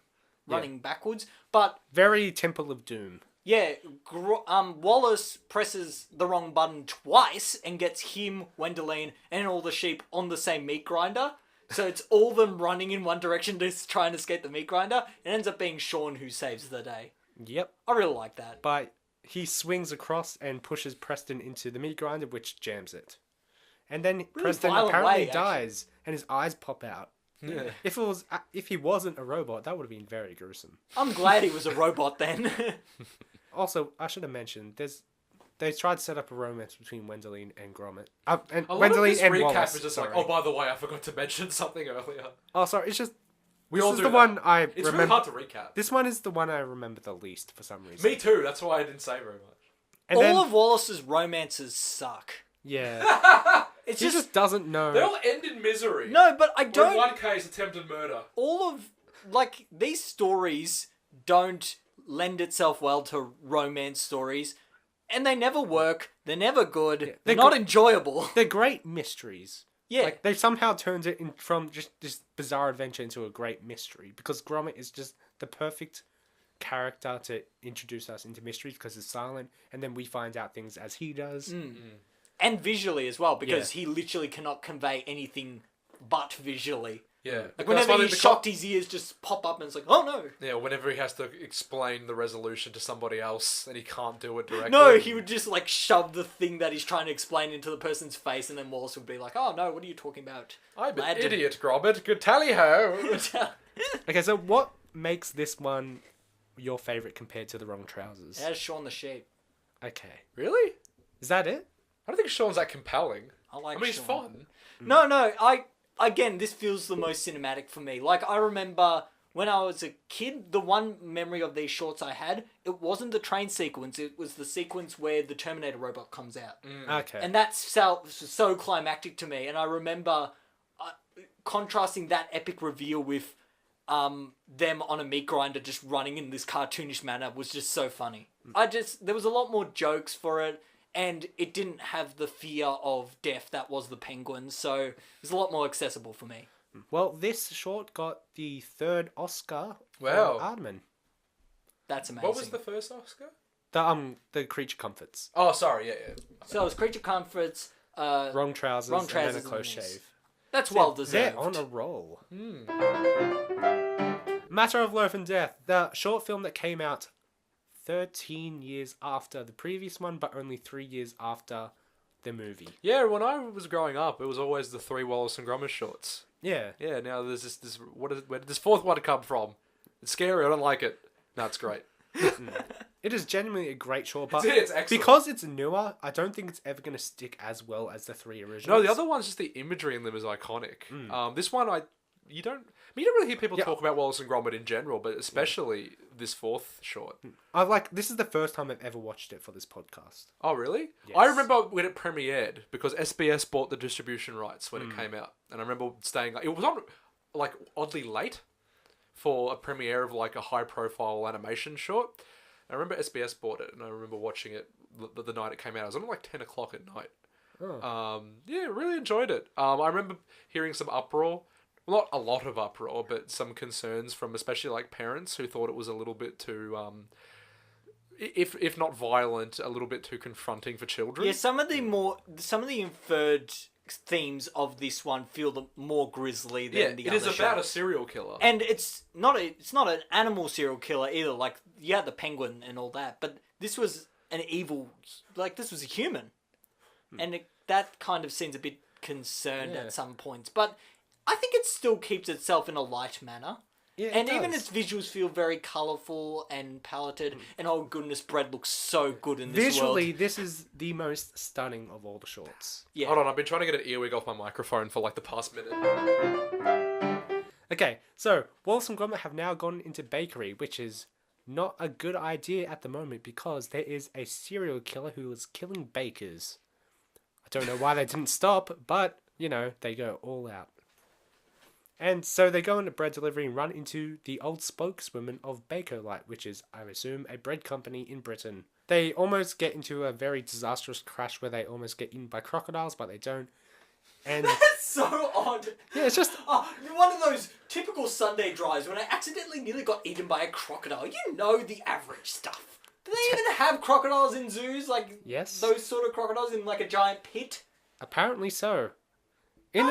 backwards. But very Temple of Doom. Yeah, Wallace presses the wrong button twice and gets him, Wendelin, and all the sheep on the same meat grinder. So it's all them running in one direction to try and escape the meat grinder. It ends up being Sean who saves the day. Yep. I really like that. But he swings across and pushes Preston into the meat grinder, which jams it. And then really Preston apparently dies, and his eyes pop out. Yeah. If he wasn't a robot, that would have been very gruesome. I'm glad he was a robot then. Also, I should have mentioned, they tried to set up a romance between Wendelin and Gromit. And a lot Wendelin of this and recap Wallace. is just like, oh, by the way, I forgot to mention something earlier. Oh, sorry, it's just... We this all is do the that. one I It's remember. really hard to recap. This one is the one I remember the least for some reason. Me too, that's why I didn't say very much. And all of Wallace's romances suck. Yeah. He just doesn't know. They all end in misery. No, but I don't... Or in one case, attempted murder. All of... Like, these stories don't lend itself well to romance stories. And they never work. They're never good. Yeah, they're not enjoyable. They're great mysteries. Yeah. Like, they've somehow turned it from just this bizarre adventure into a great mystery. Because Gromit is just the perfect character to introduce us into mysteries because it's silent. And then we find out things as he does. And visually as well, because he literally cannot convey anything but visually. Yeah. Like, whenever he's shocked, his ears just pop up and it's like, oh no. Yeah, whenever he has to explain the resolution to somebody else and he can't do it directly. No, he would just like shove the thing that he's trying to explain into the person's face and then Wallace would be like, oh no, what are you talking about? I'm an idiot, Gromit. Good tally-ho. Okay, so what makes this one your favourite compared to The Wrong Trousers? That's Shaun the Sheep. Okay. Really? Is that it? I don't think Sean's that compelling. I mean, he's fun. No, again, this feels the most cinematic for me. Like, I remember when I was a kid, the one memory of these shorts I had, it wasn't the train sequence, it was the sequence where the Terminator robot comes out. Okay. And that's so climactic to me. And I remember contrasting that epic reveal with them on a meat grinder just running in this cartoonish manner was just so funny. There was a lot more jokes for it. And it didn't have the fear of death that was the penguin, so it was a lot more accessible for me. Well, this short got the 3rd Oscar for Wow. Aardman. That's amazing. What was the first Oscar? The creature comforts. Oh, sorry, yeah. So it's creature comforts. Wrong trousers, wrong trousers and then a close and this. shave. That's well deserved. They're on a roll. Matter of Loaf and Death, the short film that came out 13 years after the previous one, but only 3 years after the movie. Yeah, when I was growing up, it was always the 3 Wallace and Gromit shorts. Yeah. Yeah, now there's this where did this fourth one come from? It's scary, I don't like it. No, it's great. It is genuinely a great short, but It's excellent. because it's newer, I don't think it's ever going to stick as well as the 3 originals. No, the other one's just the imagery in them is iconic. This one, you don't really hear people talk about Wallace and Gromit in general, but especially this fourth short. This is the first time I've ever watched it for this podcast. Oh, really? Yes. I remember when it premiered because SBS bought the distribution rights when it came out, and I remember staying. It was on like oddly late for a premiere of like a high-profile animation short. I remember SBS bought it, and I remember watching it the night it came out. It was on like 10 o'clock at night. Oh. Yeah, really enjoyed it. I remember hearing some uproar. Not a lot of uproar, but some concerns from especially like parents who thought it was a little bit too, if not violent, a little bit too confronting for children. Yeah, some of the inferred themes of this one feel more grisly than the other. It is about a serial killer, and it's not an animal serial killer either. Like the penguin and all that, but this was an evil. Like this was a human, and that kind of seems a bit concerned at some points, but I think it still keeps itself in a light manner. Yeah, and even its visuals feel very colourful and paleted. And oh goodness, bread looks so good in this Visually, world. this is the most stunning of all the shorts. Yeah. Hold on, I've been trying to get an earwig off my microphone for like the past minute. Okay, so Wallace and Gromit have now gone into bakery, which is not a good idea at the moment because there is a serial killer who is killing bakers. I don't know why they didn't stop, but, they go all out. And so they go into bread delivery and run into the old spokeswoman of Bakelite, which is, I assume, a bread company in Britain. They almost get into a very disastrous crash where they almost get eaten by crocodiles, but they don't. And That's so odd. yeah, it's just... one of those typical Sunday drives when I accidentally nearly got eaten by a crocodile. You know the average stuff. Do they even have crocodiles in zoos? Like, Yes. those sort of crocodiles in like a giant pit? Apparently so. In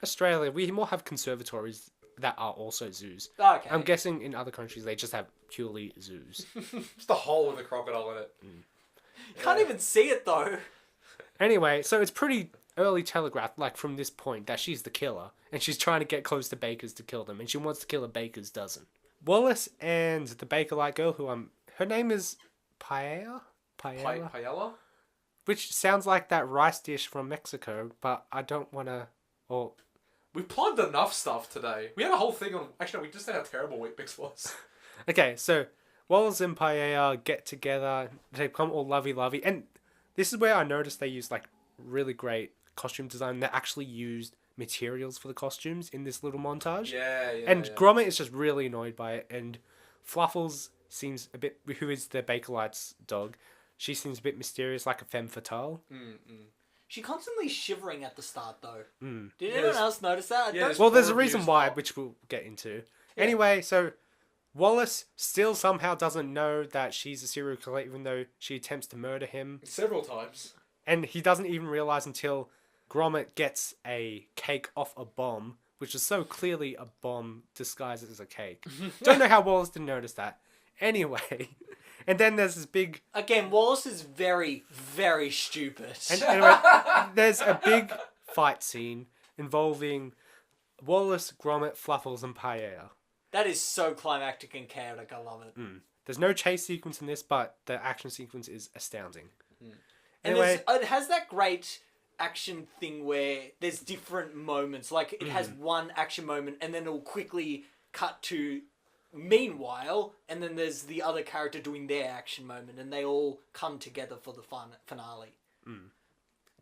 Australia, we more have conservatories that are also zoos. Okay. I'm guessing in other countries they just have purely zoos. Just a hole with a crocodile in it. You can't even see it though. Anyway, so it's pretty early telegraphed, like from this point, that she's the killer, and she's trying to get close to bakers to kill them, and she wants to kill a baker's dozen. Wallace and the Bakelite girl, her name is Paella? Paella? Which sounds like that rice dish from Mexico, but I don't want to... We plugged enough stuff today. We had a whole thing on... Actually, no, we just said how terrible Wheat Bix was. Okay, so Wallace and Paella get together, they become all lovey-lovey, and this is where I noticed they used, like, really great costume design. They actually used materials for the costumes in this little montage. Yeah. And Gromit is just really annoyed by it, and Fluffles seems a bit... Who is the Bakelite's dog? She seems a bit mysterious, like a femme fatale. She's constantly shivering at the start, though. Mm. Did anyone else notice that? Yeah, Well, there's a reviews reason why, now. which we'll get into. Yeah. Anyway, so Wallace still somehow doesn't know that she's a serial killer, even though she attempts to murder him. Several times. And he doesn't even realize until Gromit gets a cake off a bomb, which is so clearly a bomb disguised as a cake. Don't know how Wallace didn't notice that. Anyway... And then there's this big... Again, Wallace is very, very stupid. And anyway, there's a big fight scene involving Wallace, Gromit, Fluffles, and Paella. That is so climactic and chaotic. I love it. There's no chase sequence in this, but the action sequence is astounding. And Anyway, it has that great action thing where there's different moments. Like, it has one action moment, and then it'll quickly cut to... Meanwhile, and then there's the other character doing their action moment, and they all come together for the finale.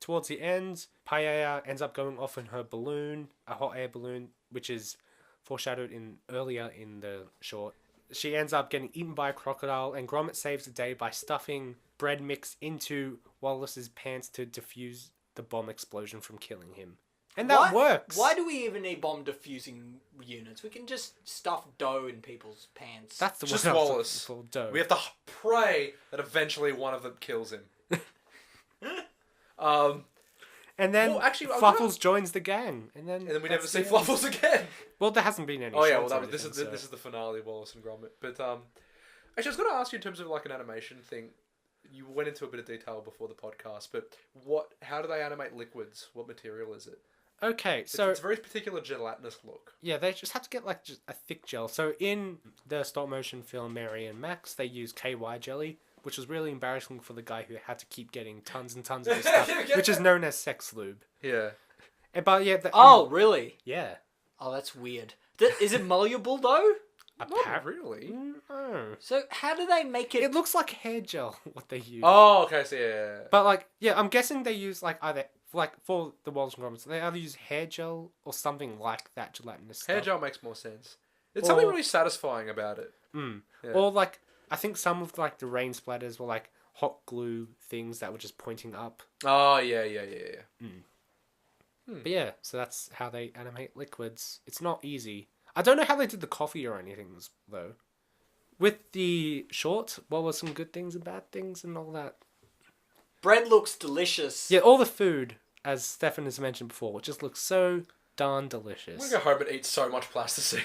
towards the end, Paella ends up going off in her balloon, a hot air balloon, which is foreshadowed earlier in the short. She ends up getting eaten by a crocodile, and Gromit saves the day by stuffing bread mix into Wallace's pants to defuse the bomb explosion from killing him. And that works. Why do we even need bomb diffusing units? We can just stuff dough in people's pants. That's the Just word I was Wallace. looking for, dough. We have to pray that eventually one of them kills him. And then Well, actually, Fluffles joins the gang, and then we never that's see the end. Fluffles again. Well, there hasn't been any. Oh yeah, shorts well or this is anything, this is the finale, Wallace and Gromit. But actually, I was going to ask you in terms of like an animation thing. You went into a bit of detail before the podcast, but how do they animate liquids? What material is it? Okay, so It's a very particular gelatinous look. yeah, they just have to get like just a thick gel. So in the stop motion film Mary and Max, they use KY jelly, which was really embarrassing for the guy who had to keep getting tons and tons of this stuff, which is known as sex lube. Yeah. But yeah, Really? yeah. Oh, that's weird. Is it malleable though? Not really. No. So how do they make it? It looks like hair gel what they use. Oh, okay, so yeah. But like, yeah, I'm guessing they use like either like for the Wallace and Gromit, they either use hair gel or something like that gelatinous stuff. Hair gel makes more sense. There's something really satisfying about it. Yeah. Or like, I think some of like the rain splatters were like hot glue things that were just pointing up. Oh, yeah. But yeah, so that's how they animate liquids. It's not easy. I don't know how they did the coffee or anything though. With the short, what were some good things and bad things and all that? Bread looks delicious. Yeah, all the food, as Stefan has mentioned before, just looks so darn delicious. I'm going to go home and eat so much plasticine.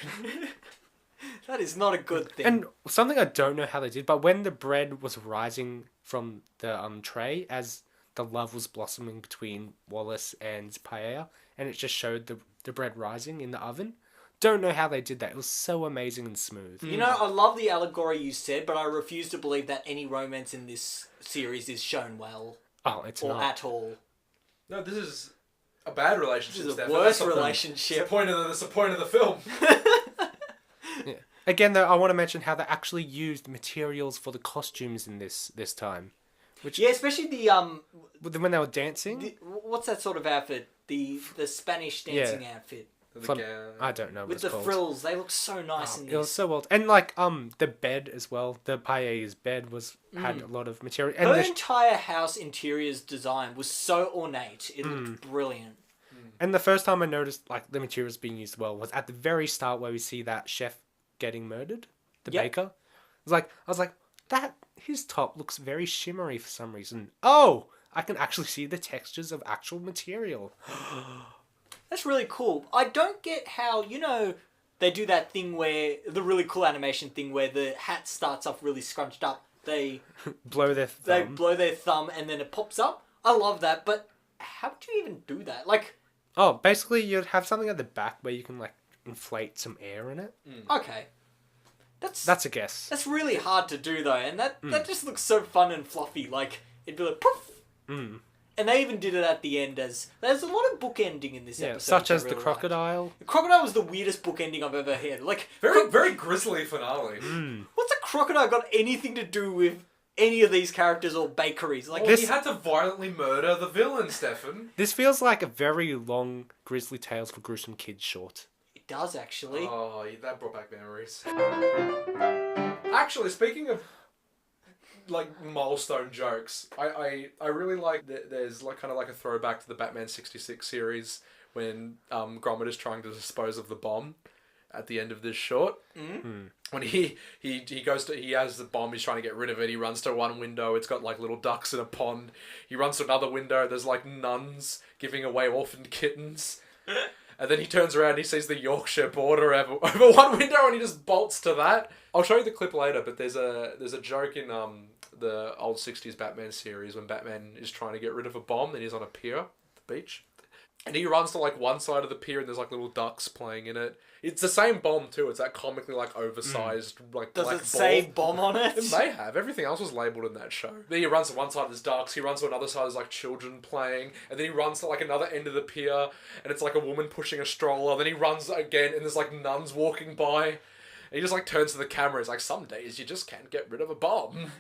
That is not a good thing. And something I don't know how they did, but when the bread was rising from the tray as the love was blossoming between Wallace and Paella, and it just showed the bread rising in the oven. Don't know how they did that. It was so amazing and smooth. You know, I love the allegory you said, but I refuse to believe that any romance in this series is shown well. Oh, it's or not. at all. No, this is a bad relationship, This is a Stefan. worse That's the relationship. point of the film. Yeah. Again, though, I want to mention how they actually used materials for the costumes in this time. Which, Yeah, especially when they were dancing. what's that sort of outfit? The Spanish dancing outfit. I don't know what With it's the called. frills, they look so nice in It was this. so well, and like the bed as well. The Paella's bed had a lot of material, and Her entire house interiors design was so ornate. It looked brilliant. and the first time I noticed like the materials being used well was at the very start where we see that chef getting murdered, the Yep. baker. I was like that his top looks very shimmery for some reason. Oh, I can actually see the textures of actual material. That's really cool. I don't get how, they do that thing where, the really cool animation thing where the hat starts off really scrunched up. They Blow their thumb. blow their thumb and then it pops up. I love that, but how would you even do that? Like, Oh, basically you'd have something at the back where you can like inflate some air in it. okay. That's a guess. That's really hard to do though, and that just looks so fun and fluffy. Like, it'd be like, poof! And they even did it at the end as... There's a lot of bookending in this Yeah, episode. such which I as the really crocodile. liked. The crocodile was the weirdest bookending I've ever had. Like, Very grisly finale. what's a crocodile got anything to do with any of these characters or bakeries? Like, Well, he had to violently murder the villain, Stefan. This feels like a very long Grizzly Tales for Gruesome Kids short. it does actually. Oh, that brought back memories. Actually, speaking of like milestone jokes, I really like that there's like kind of like a throwback to the Batman 66 series when Gromit is trying to dispose of the bomb at the end of this short. When he has the bomb, he's trying to get rid of it, he runs to one window, it's got like little ducks in a pond, he runs to another window, there's like nuns giving away orphaned kittens. And then he turns around and he sees the Yorkshire border over one window and he just bolts to that. I'll show you the clip later, but there's a joke in the old 60s Batman series when Batman is trying to get rid of a bomb and he's on a pier at the beach. And he runs to like one side of the pier and there's like little ducks playing in it. It's the same bomb too. It's that comically like oversized like Does black it say ball. bomb on it? It may have. Everything else was labelled in that show. Then he runs to one side, there's ducks. He runs to another side, there's like children playing. And then he runs to like another end of the pier, and it's like a woman pushing a stroller. Then he runs again, and there's like nuns walking by. And he just like turns to the camera. He's like, some days you just can't get rid of a bomb.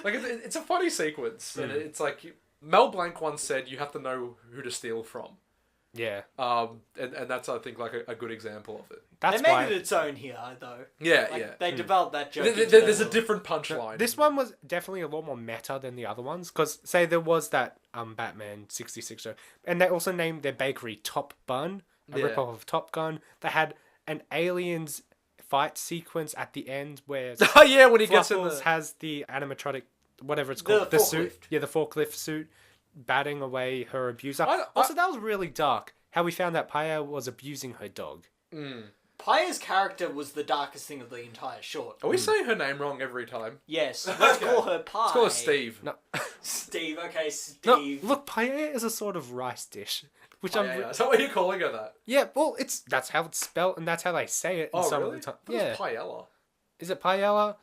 Like it's a funny sequence, and it's like Mel Blanc once said, you have to know who to steal from. Yeah. And that's, I think, like a good example of it. That's They made why it its own here, though. Yeah, Like, yeah. They developed that joke. There's a different punchline. this one was definitely a lot more meta than the other ones. Because, say, there was that Batman 66 show. And they also named their bakery Top Bun, a Yeah. rip-off of Top Gun. They had an aliens fight sequence at the end where Oh, yeah, when he gets in Fluffles the... has the animatronic, whatever it's The called, the suit. forklift. Yeah, the forklift suit, batting away her abuser. I- Also, that was really dark. How we found that Paya was abusing her dog. Paya's character was the darkest thing of the entire short. Are we saying her name wrong every time? Yes, let's call her Pie. Let's call her Steve. No, Steve, okay, no, Steve. look, Paya is a sort of rice dish, which Paella. So what are you calling her that? Yeah, well, that's how it's spelled, and that's how they say it. Oh, some really? of the time. That was Yeah, Paella. is it Paella?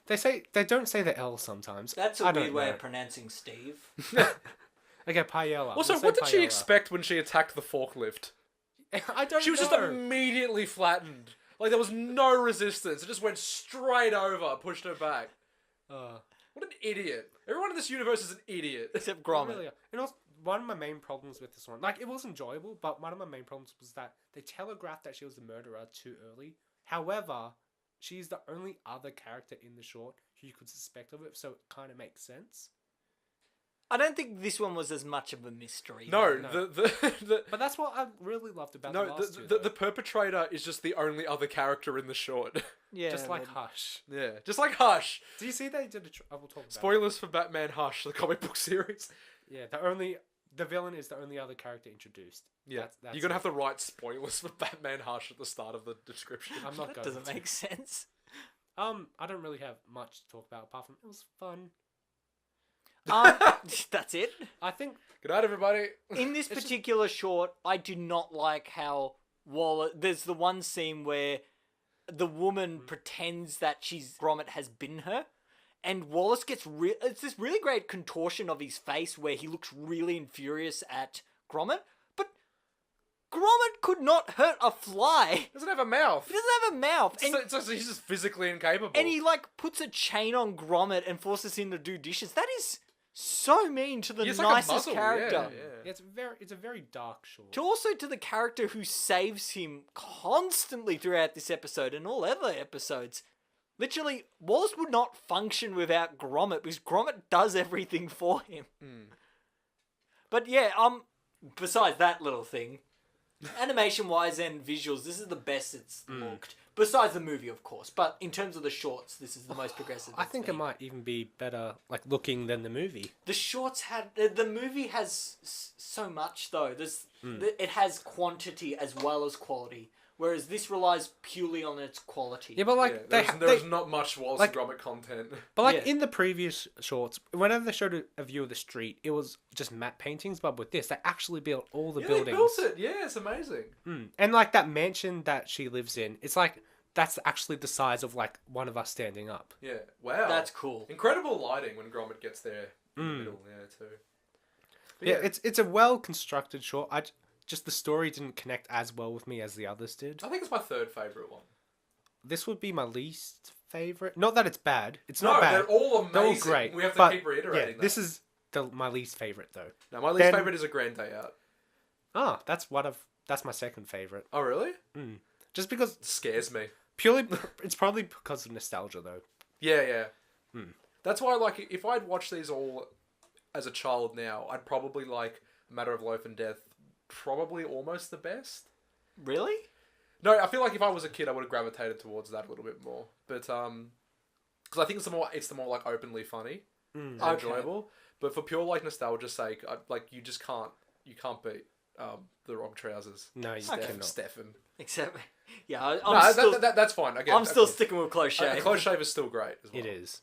They don't say the L sometimes. That's a I don't weird way know. of pronouncing Steve. Okay, Paella. Also, We'll say what did she Paella. expect when she attacked the forklift? I don't. She was just know. immediately flattened. Like, there was no resistance. It just went straight over, pushed her back. What an idiot. Everyone in this universe is an idiot. Except Gromit. Really, and also, one of my main problems with this one, like, it was enjoyable, but one of my main problems was that they telegraphed that she was the murderer too early. However, she's the only other character in the short who you could suspect of it, so it kind of makes sense. I don't think this one was as much of a mystery. No, No. the But that's what I really loved about the no, last two. the though. perpetrator is just the only other character in the short. Yeah, Just like but- Hush. Yeah, just like Hush. Do you see they did I will talk about it. Spoilers for Batman Hush, the comic book series. Yeah, the villain is the only other character introduced. Yeah, That's you're gonna have to write spoilers for Batman Hush at the start of the description. I'm not That going doesn't to. make sense. I don't really have much to talk about apart from it was fun. That's it. I think Good night, everybody. In this particular short, I do not like how Wallace. There's the one scene where the woman pretends that Gromit has bitten her, and Wallace gets it's this really great contortion of his face where he looks really infurious at Gromit, but Gromit could not hurt a fly. Doesn't have a mouth. He doesn't have a mouth, and, He's just physically incapable. and he like puts a chain on Gromit and forces him to do dishes. That is so mean to the He's like a nicest muzzle, character. yeah. it's a very dark short. To the character who saves him constantly throughout this episode and all other episodes. Literally, Wallace would not function without Gromit because Gromit does everything for him. But yeah, besides that little thing, animation-wise and visuals, this is the best it's looked. Besides the movie, of course. But in terms of the shorts, this is the most progressive. I it's think been. it might even be better, like, looking than the movie. The shorts the movie has so much though. It has quantity as well as quality, whereas this relies purely on its quality. Yeah, but like There's not much Wallace and Gromit content. but like Yeah. in the previous shorts, whenever they showed a view of the street, it was just matte paintings. But with this, they actually built all the Yeah, buildings. they built it. Yeah, it's amazing. And like that mansion that she lives in, it's like that's actually the size of like one of us standing up. Yeah, wow. That's cool. Incredible lighting when Gromit gets there in the middle, too. But Yeah, it's a well constructed short. Just the story didn't connect as well with me as the others did. I think it's my third favourite one. This would be my least favorite. Not that it's bad. It's not bad. They're all amazing. They're all great. We have to but, keep reiterating that. This is my least favorite though. No, my least Then- favourite is A Grand Day Out. Ah, that's my second favorite. Oh, really? Just because It scares me. purely, it's probably because of nostalgia though. Yeah, yeah. That's why, like, if I'd watched these all as a child now, I'd probably like A Matter of Loaf and Death probably almost the best. Really? No, I feel like if I was a kid, I would have gravitated towards that a little bit more. But because I think it's the more like openly funny and Okay. enjoyable. But for pure like nostalgia's sake, you can't beat The Wrong Trousers. No, you Okay. cannot. Stefan. Except, yeah, That's fine. Again, I'm still sticking with Close Shave. Close Shave is still great as well. It is.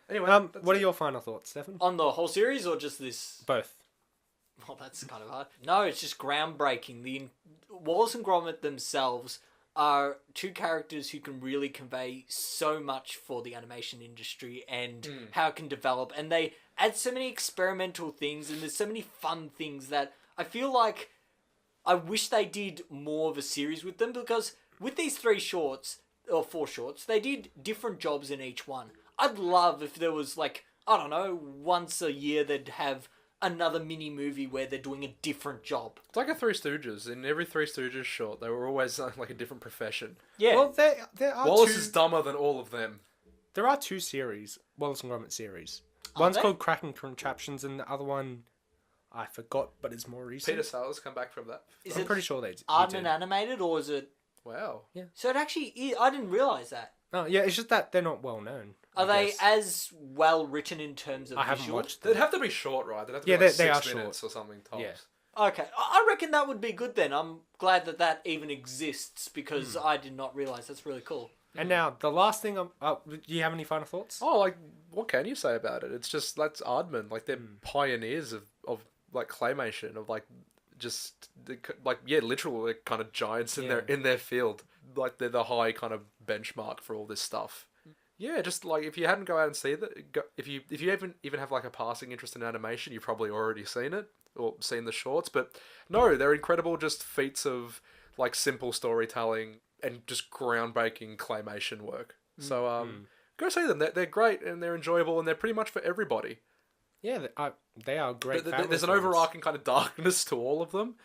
Anyway, What are your final thoughts, Stefan? On the whole series or just this? Both. Well, that's kind of hard. No, it's just groundbreaking. Wallace and Gromit themselves are two characters who can really convey so much for the animation industry and how it can develop. And they add so many experimental things and there's so many fun things that I feel like I wish they did more of a series with them because with these 3 shorts, or 4 shorts, they did different jobs in each one. I'd love if there was like, I don't know, once a year they'd have another mini movie where they're doing a different job. It's like a Three Stooges. In every Three Stooges short, they were always like a different profession. Yeah. Well, there are Wallace two... is dumber than all of them. There are two series, Wallace and Gromit series. Are One's they? called Cracking Contraptions, and the other one, I forgot, but it's more recent. Peter Sellers come back from that. Is I'm it pretty sure they did. Aardman animated, or is it... Wow. So it actually is... I didn't realise that. Oh, yeah, it's just that they're not well known. Are I they guess. as well written in terms of I haven't visual? watched They'd them. have to be short, right? They'd have to Yeah, be like they are 6 minutes or something tops. Yeah. Okay, I reckon that would be good then. I'm glad that even exists because I did not realise. That's really cool. And now, the last thing... do you have any final thoughts? Oh, like, what can you say about it? It's just, that's Aardman. Like, they're pioneers of like, claymation, of, like, just, like, yeah, literal, like, kind of giants in their field. Like, they're the high kind of benchmark for all this stuff. Yeah, just, like, if you hadn't go out and see that, if you even have, like, a passing interest in animation, you've probably already seen it, or seen the shorts, but no, they're incredible just feats of, like, simple storytelling and just groundbreaking claymation work. So, go see them. They're great, and they're enjoyable, and they're pretty much for everybody. Yeah, they are great. There's an overarching kind of darkness to all of them.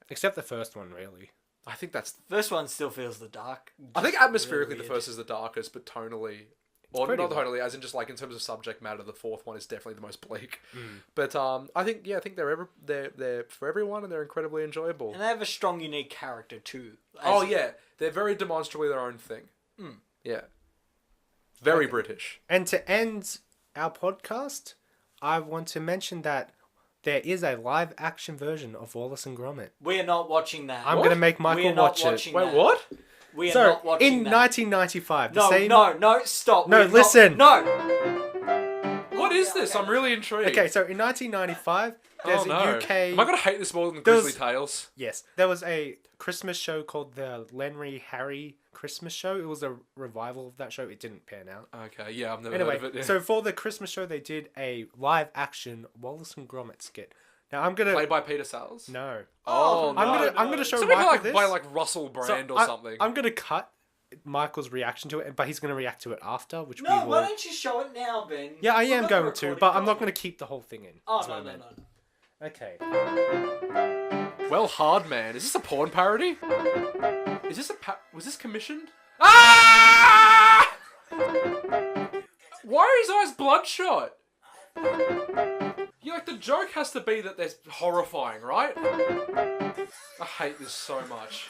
Except the first one, really. I think that's... First one still feels the dark. I think just atmospherically really the first is the darkest, but tonally... Or pretty not light. tonally, as in just like in terms of subject matter, the fourth one is definitely the most bleak. But I think they're for everyone, and they're incredibly enjoyable. And they have a strong, unique character too. Oh yeah, they're very demonstrably their own thing. Yeah, very British. And to end our podcast, I want to mention that there is a live action version of Wallace and Gromit. We are not watching that. I'm going to make We Michael are not watch it. watching Wait, that. what? We are So, not watching in that. 1995, the No, same... no, stop. No, We're not- listen. No. What is this? I'm really intrigued. Okay, so in 1995, there's oh no! a UK... Am I gonna hate this more than There Grizzly was- Tales? Yes, there was a Christmas show called the Lenry Harry Christmas Show. It was a revival of that show. It didn't pan out. Okay, yeah, I've never Anyway, heard of it. Yeah. so for the Christmas show, they did a live action Wallace and Gromit skit. Now I'm gonna... Played by Peter Sellers. No. Oh, I'm gonna show Something Michael like this. by like Russell Brand or something. I'm gonna cut Michael's reaction to it, but he's gonna react to it after, which No, we will... why don't you show it now, Ben? Yeah, I We've am got the going to, recording but I'm not going. gonna keep the whole thing in. Oh, That's no, what I no, meant. no. Okay. Well, Hardman. Is this a porn parody? Is this was this commissioned? Ah! Why are his eyes bloodshot? Yeah, like the joke has to be that they're horrifying, right? I hate this so much.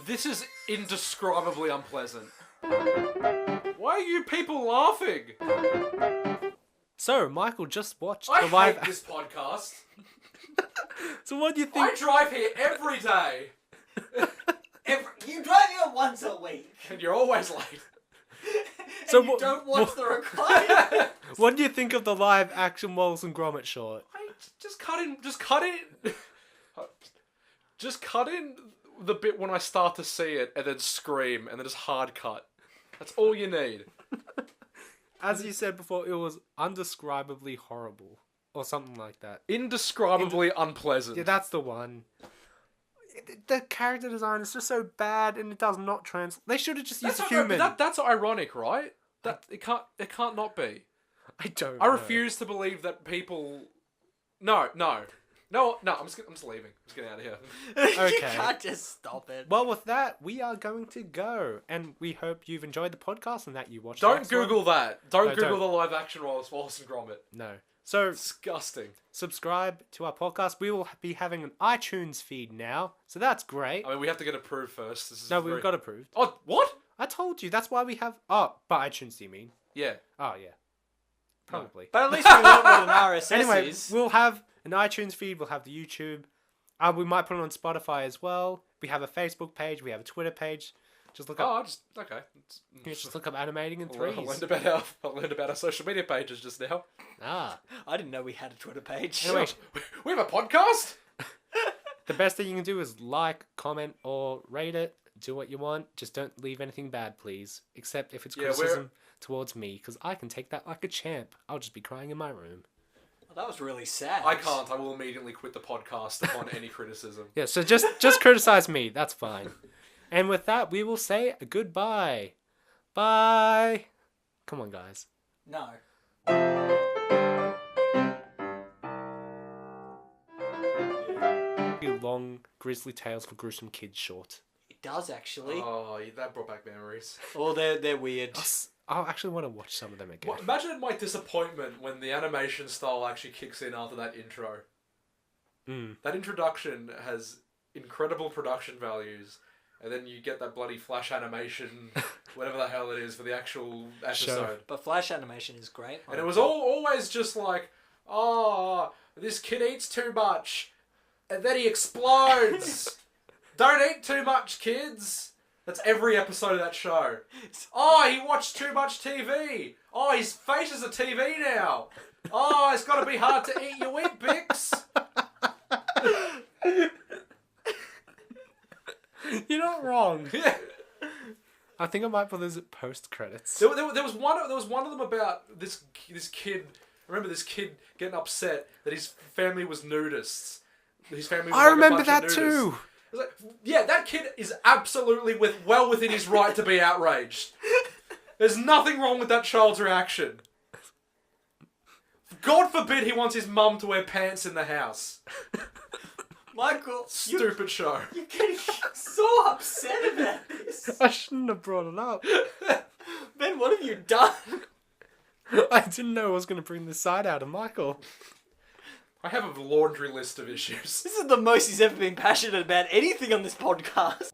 This is indescribably unpleasant. Why are you people laughing? So, Michael just watched I the live... hate this podcast. So what do you I think... drive here every day, You drive here once a week. and you're always late. And So you what- don't watch the recording. What do you think of the live action Wallace and Gromit short? Just cut in the bit when I start to see it, and then scream, and then just hard cut. That's all you need. As you said before, it was undescribably horrible. Or something like that. Indescribably unpleasant. Yeah, that's the one. The character design is just so bad, and it does not translate. They should have just used That's human. That's ironic, right? That it can't not be. I don't I know. refuse to believe that people. No. I'm just leaving. I'm just getting out of here. You Okay. can't just stop it. Well, with that, we are going to go. And we hope you've enjoyed the podcast and that you watched Don't the next one. Google that. Don't No, Google don't. the live action Wallace and Gromit. No. So, Disgusting. subscribe to our podcast. We will be having an iTunes feed now. So that's great. I mean, we have to get approved first. This is No, very... we've got approved. Oh, what? I told you. That's why we have... Oh, but iTunes, do you mean? Yeah. Oh, yeah. Probably. But at least we know what an RSS Anyway, is. we'll have an iTunes feed. We'll have the YouTube. We might put it on Spotify as well. We have a Facebook page. We have a Twitter page. Just look up. Okay. Just look up Animating in I threes. learned about our social media pages just now. Ah. I didn't know we had a Twitter page. Anyway, We have a podcast. the best thing you can do is like, comment, or rate it. Do what you want. Just don't leave anything bad, please. Except if it's Yeah, criticism towards me, because I can take that like a champ. I'll just be crying in my room. Well, that was really sad. I can't. I will immediately quit the podcast upon any criticism. Yeah, so just criticize me. That's fine. And with that, we will say goodbye. Bye. Come on, guys. No. Grizzly Tales for Gruesome Kids short. It does, actually. Oh, that brought back memories. Oh, they're weird. I'll actually want to watch some of them again. Well, imagine my disappointment when the animation style actually kicks in after that intro. That introduction has incredible production values, and then you get that bloody flash animation, whatever the hell it is, for the actual episode. But flash animation is great. And it was always just like, oh, this kid eats too much, and then he explodes. Don't eat too much, kids. That's every episode of that show. Oh, he watched too much TV. Oh, his face is a TV now. Oh, it's got to be hard to eat your Weet-Bix. You're not wrong. Yeah. I think I might put those at post credits. There was one of them about this kid. I remember this kid getting upset that his family was nudists. His family was I like remember a bunch that of nudists. too. I was like, yeah, that kid is absolutely well within his right to be outraged. There's nothing wrong with that child's reaction. God forbid he wants his mum to wear pants in the house. Michael, Stupid show. you're getting so upset about this. I shouldn't have brought it up. Ben, what have you done? I didn't know I was going to bring this side out of Michael. I have a laundry list of issues. This is the most he's ever been passionate about anything on this podcast.